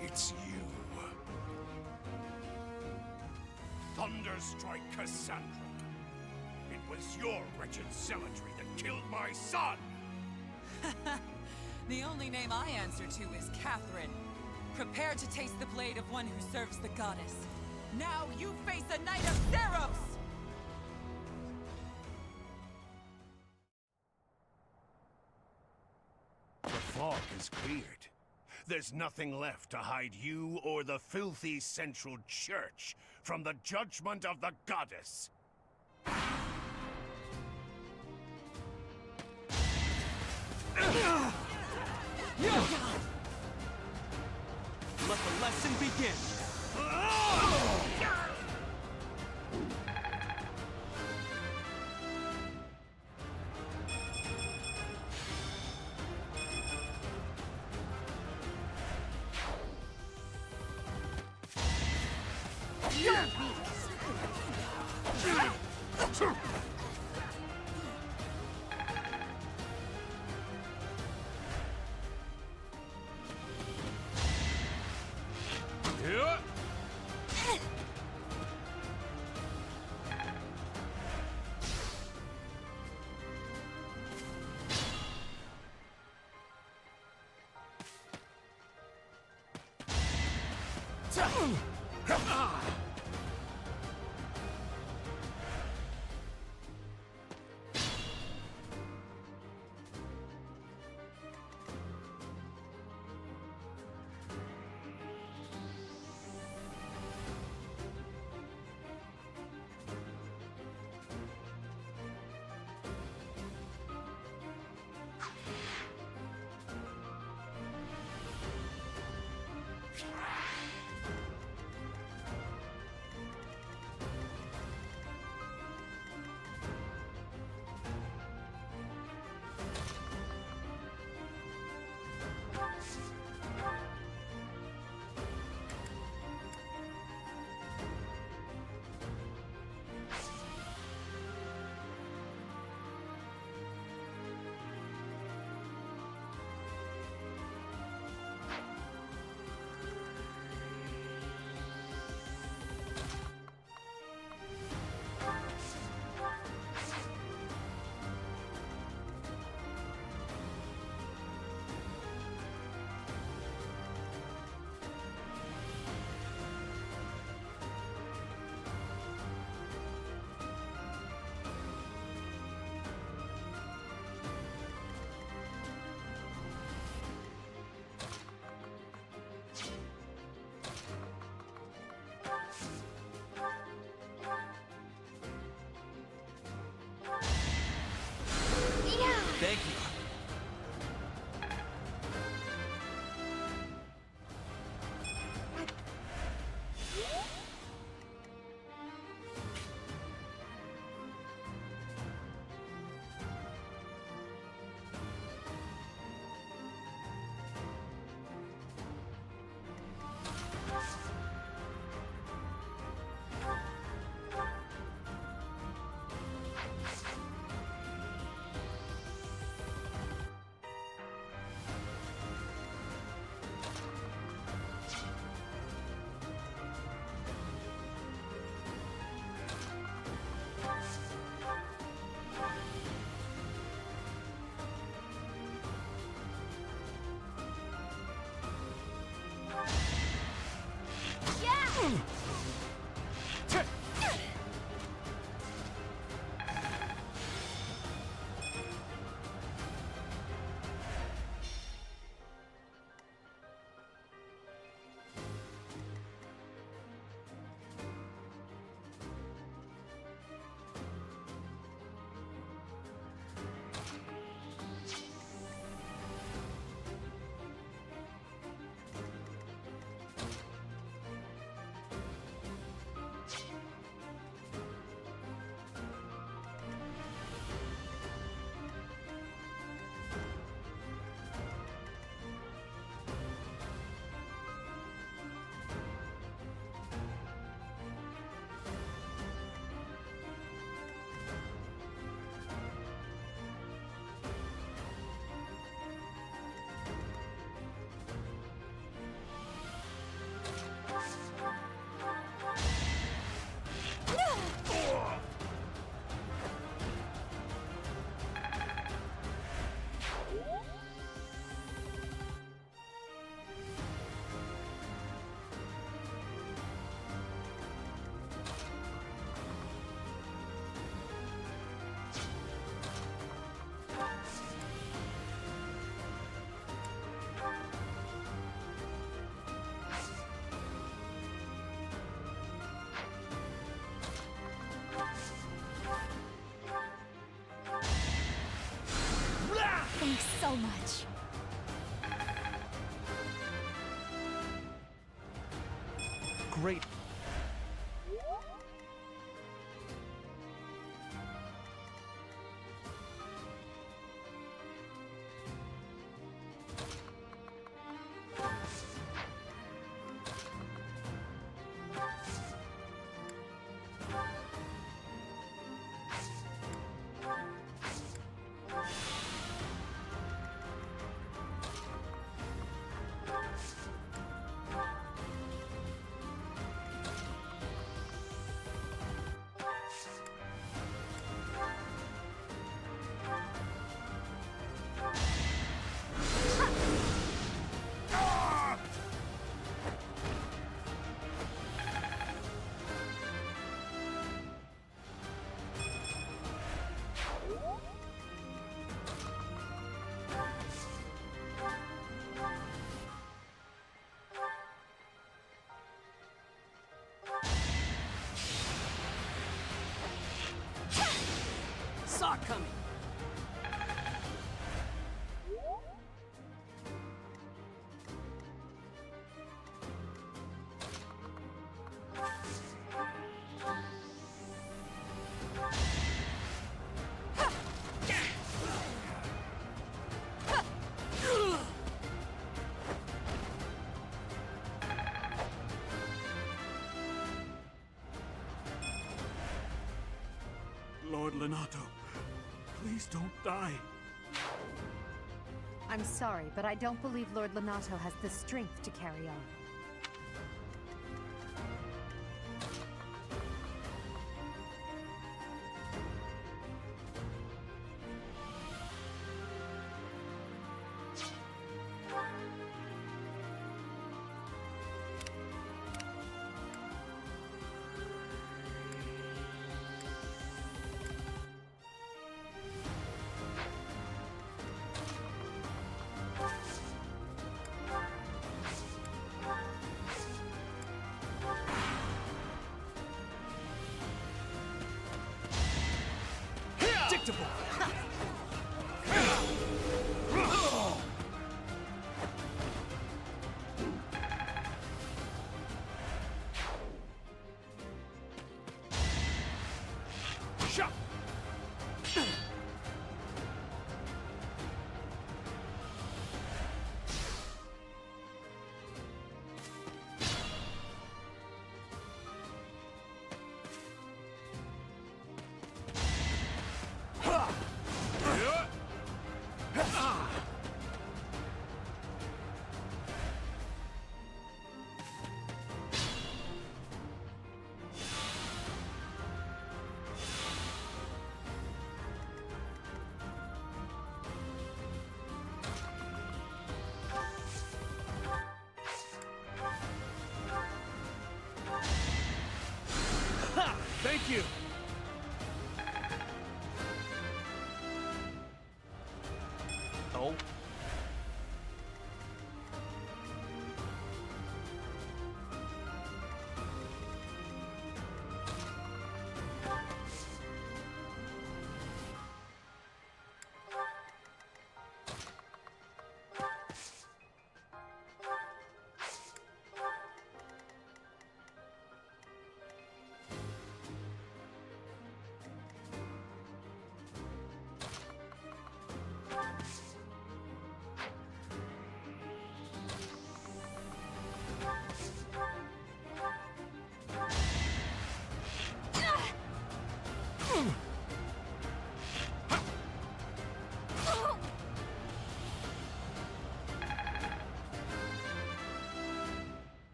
It's you. Thunderstrike Cassandra. It was your wretched zealotry that killed my son! The only name I answer to is Catherine. Prepare to taste the blade of one who serves the goddess. Now you face a Knight of Theros! The fog is cleared. There's nothing left to hide you or the filthy Central Church from the judgment of the goddess. Let the lesson begin! You're weak. great. Saw it coming. Lord Lenato, please don't die. I'm sorry, but I don't believe Lord Lenato has the strength to carry on. Predictable. Shot. Thank you. Oh.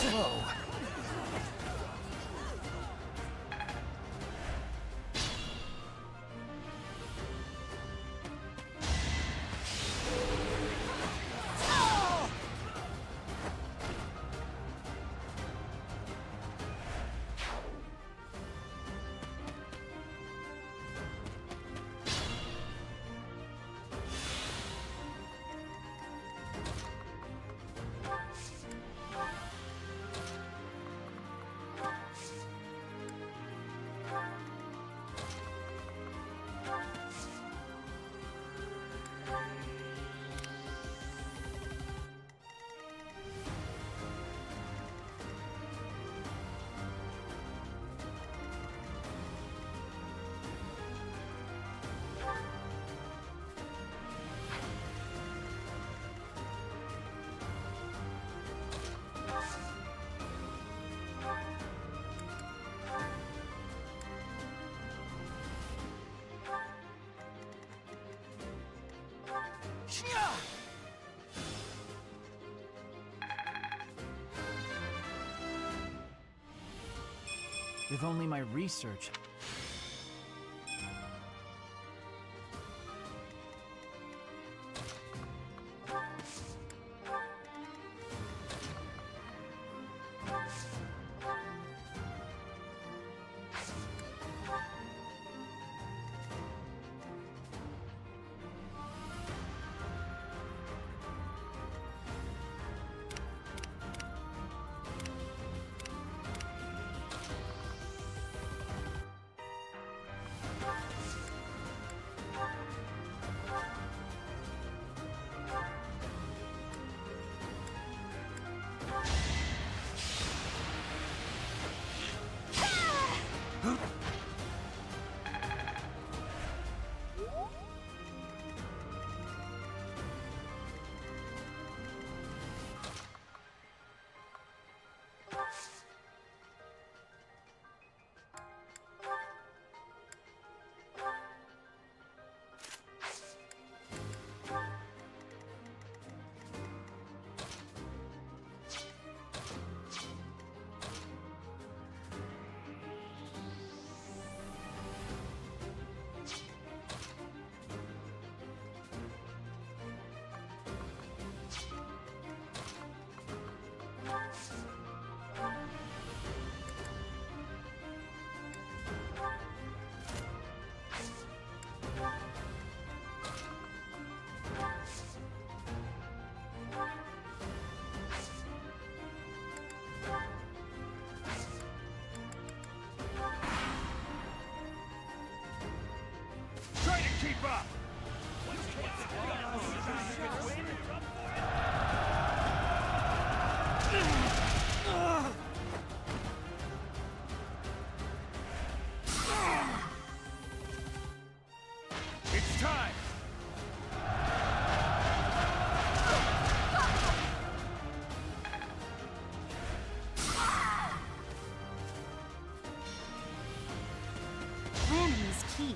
slow. If only my research. Try to keep up! It's time! Planning is key.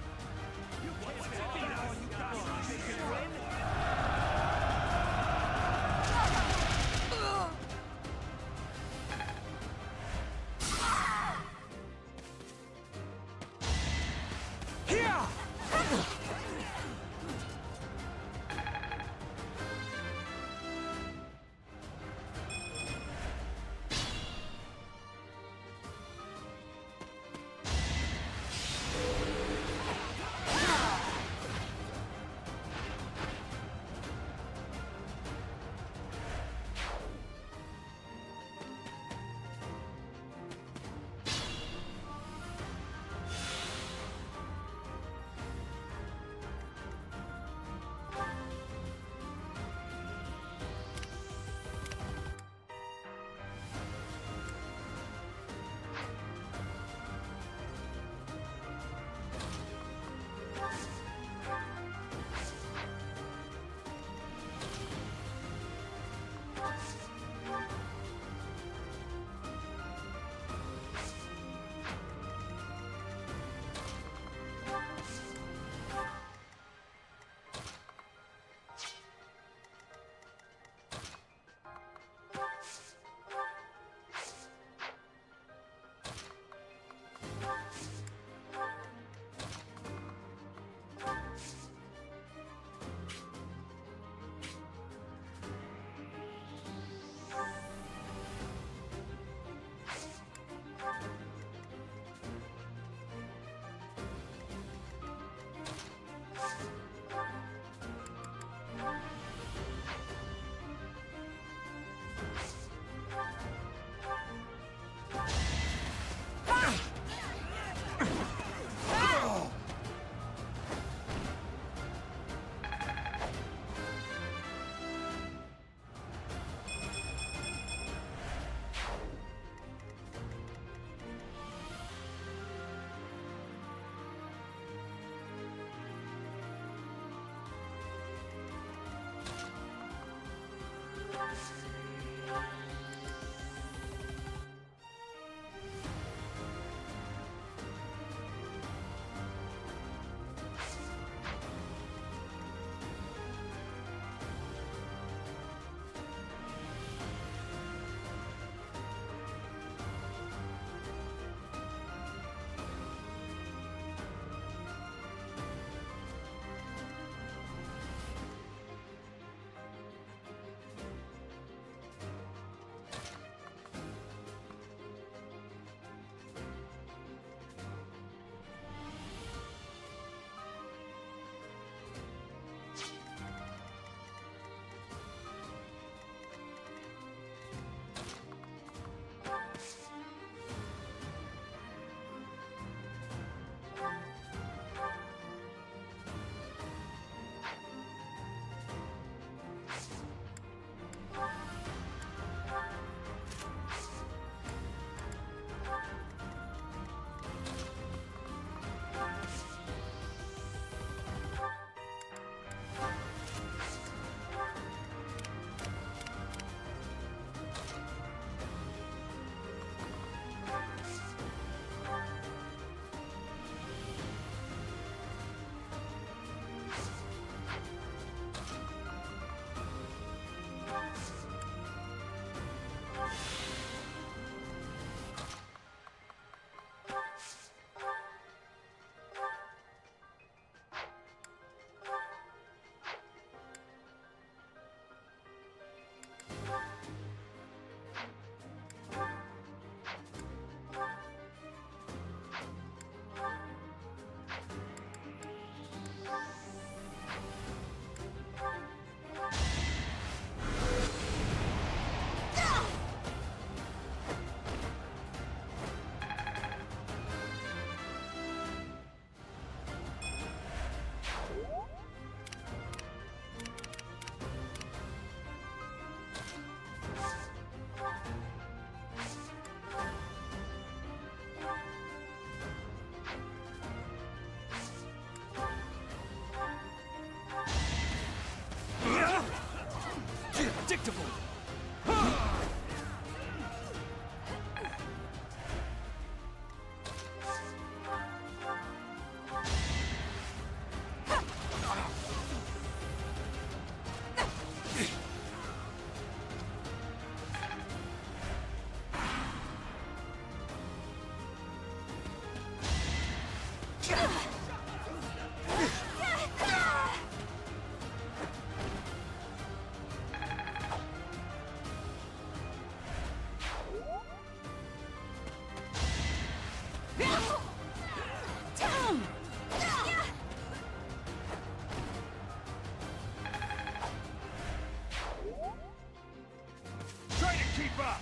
Try to keep up!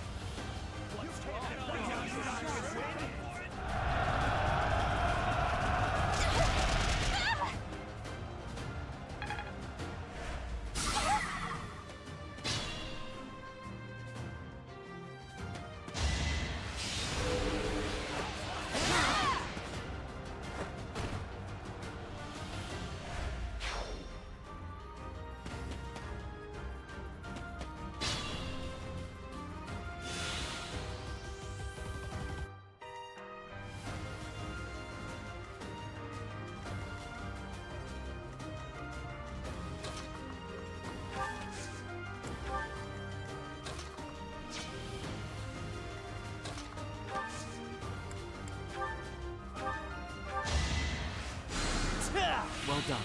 Well done.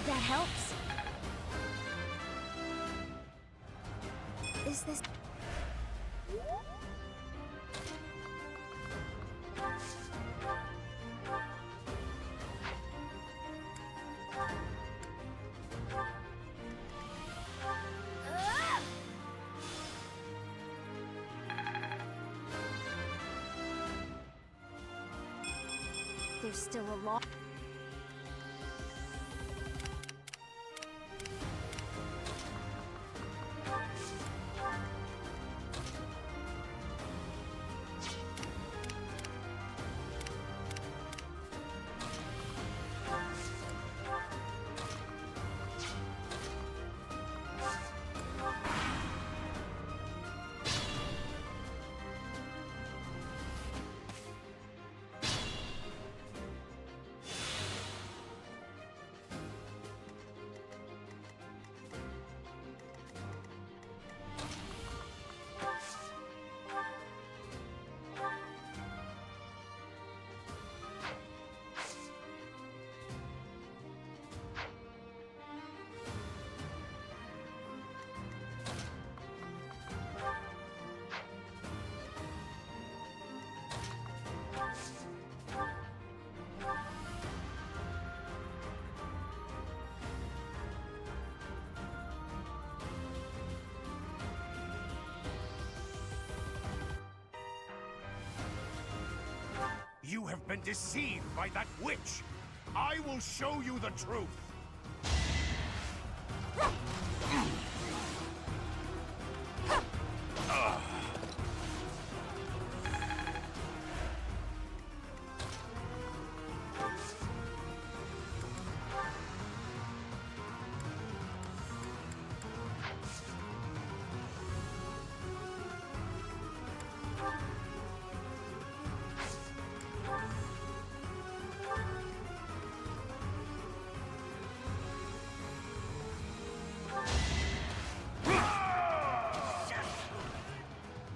That helps. Is this... There's still a lot... You have been deceived by that witch! I will show you the truth!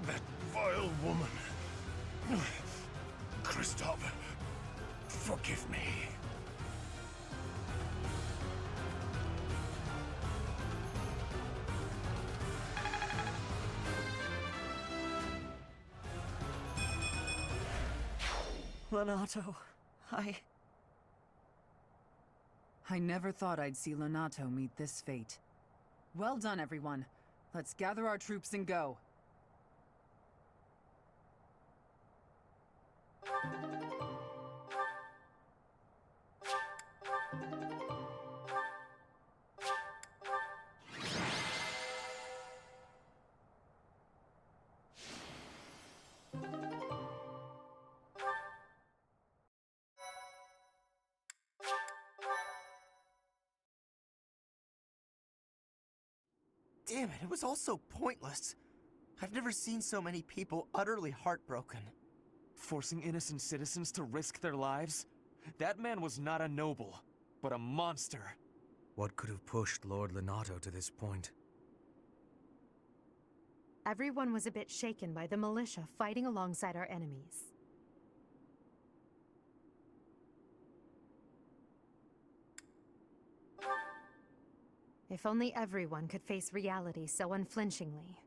That vile woman. Kristoff, forgive me. Lonato, I never thought I'd see Lonato meet this fate. Well done, everyone. Let's gather our troops and go. Damn it, it was all so pointless. I've never seen so many people utterly heartbroken. Forcing innocent citizens to risk their lives? That man was not a noble, but a monster. What could have pushed Lord Lenato to this point? Everyone was a bit shaken by the militia fighting alongside our enemies. If only everyone could face reality so unflinchingly.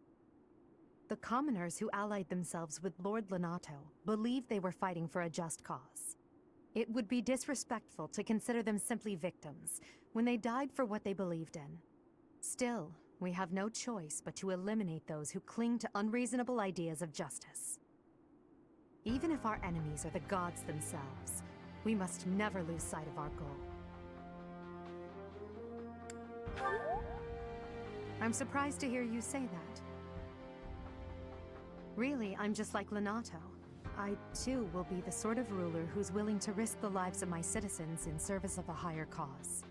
The commoners who allied themselves with Lord Lenato believed they were fighting for a just cause. It would be disrespectful to consider them simply victims when they died for what they believed in. Still, we have no choice but to eliminate those who cling to unreasonable ideas of justice. Even if our enemies are the gods themselves, we must never lose sight of our goal. I'm surprised to hear you say that. Really, I'm just like Lenato. I, too, will be the sort of ruler who's willing to risk the lives of my citizens in service of a higher cause.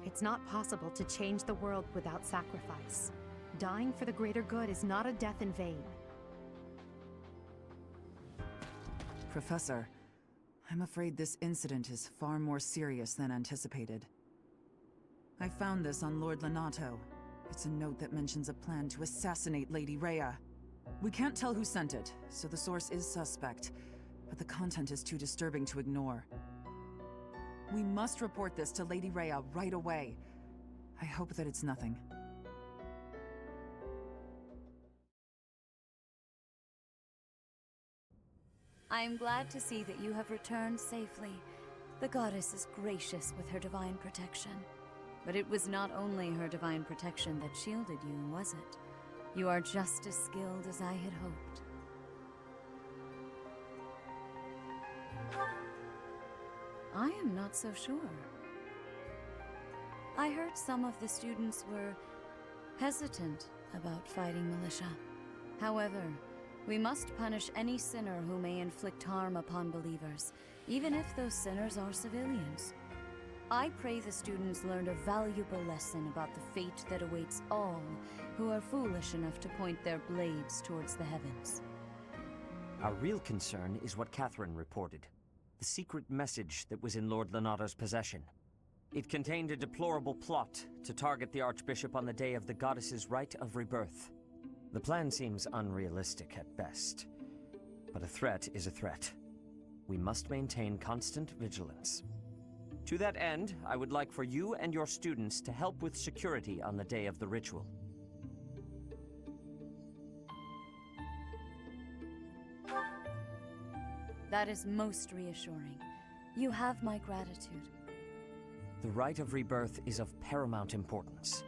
It's not possible to change the world without sacrifice. Dying for the greater good is not a death in vain. Professor, I'm afraid this incident is far more serious than anticipated. I found this on Lord Lenato. It's a note that mentions a plan to assassinate Lady Rhea. We can't tell who sent it, so the source is suspect, but the content is too disturbing to ignore. We must report this to Lady Rhea right away. I hope that it's nothing. I am glad to see that you have returned safely. The goddess is gracious with her divine protection. But it was not only her divine protection that shielded you, was it? You are just as skilled as I had hoped. I am not so sure. I heard some of the students were hesitant about fighting militia. However, we must punish any sinner who may inflict harm upon believers, even if those sinners are civilians. I pray the students learned a valuable lesson about the fate that awaits all who are foolish enough to point their blades towards the heavens. Our real concern is what Catherine reported. The secret message that was in Lord Lenato's possession. It contained a deplorable plot to target the Archbishop on the day of the goddess's rite of rebirth. The plan seems unrealistic at best, but a threat is a threat. We must maintain constant vigilance. To that end, I would like for you and your students to help with security on the day of the ritual. That is most reassuring. You have my gratitude. The rite of rebirth is of paramount importance.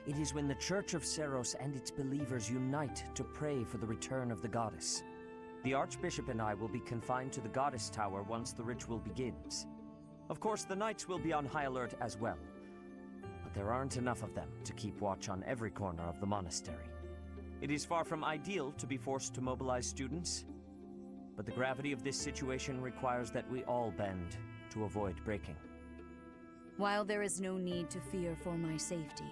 It is when the Church of Seros and its believers unite to pray for the return of the goddess. The Archbishop and I will be confined to the Goddess Tower once the ritual begins. Of course, the knights will be on high alert as well, but there aren't enough of them to keep watch on every corner of the monastery. It is far from ideal to be forced to mobilize students, but the gravity of this situation requires that we all bend to avoid breaking. While there is no need to fear for my safety,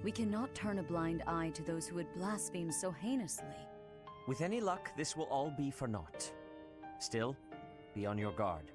we cannot turn a blind eye to those who would blaspheme so heinously. With any luck, this will all be for naught. Still, be on your guard.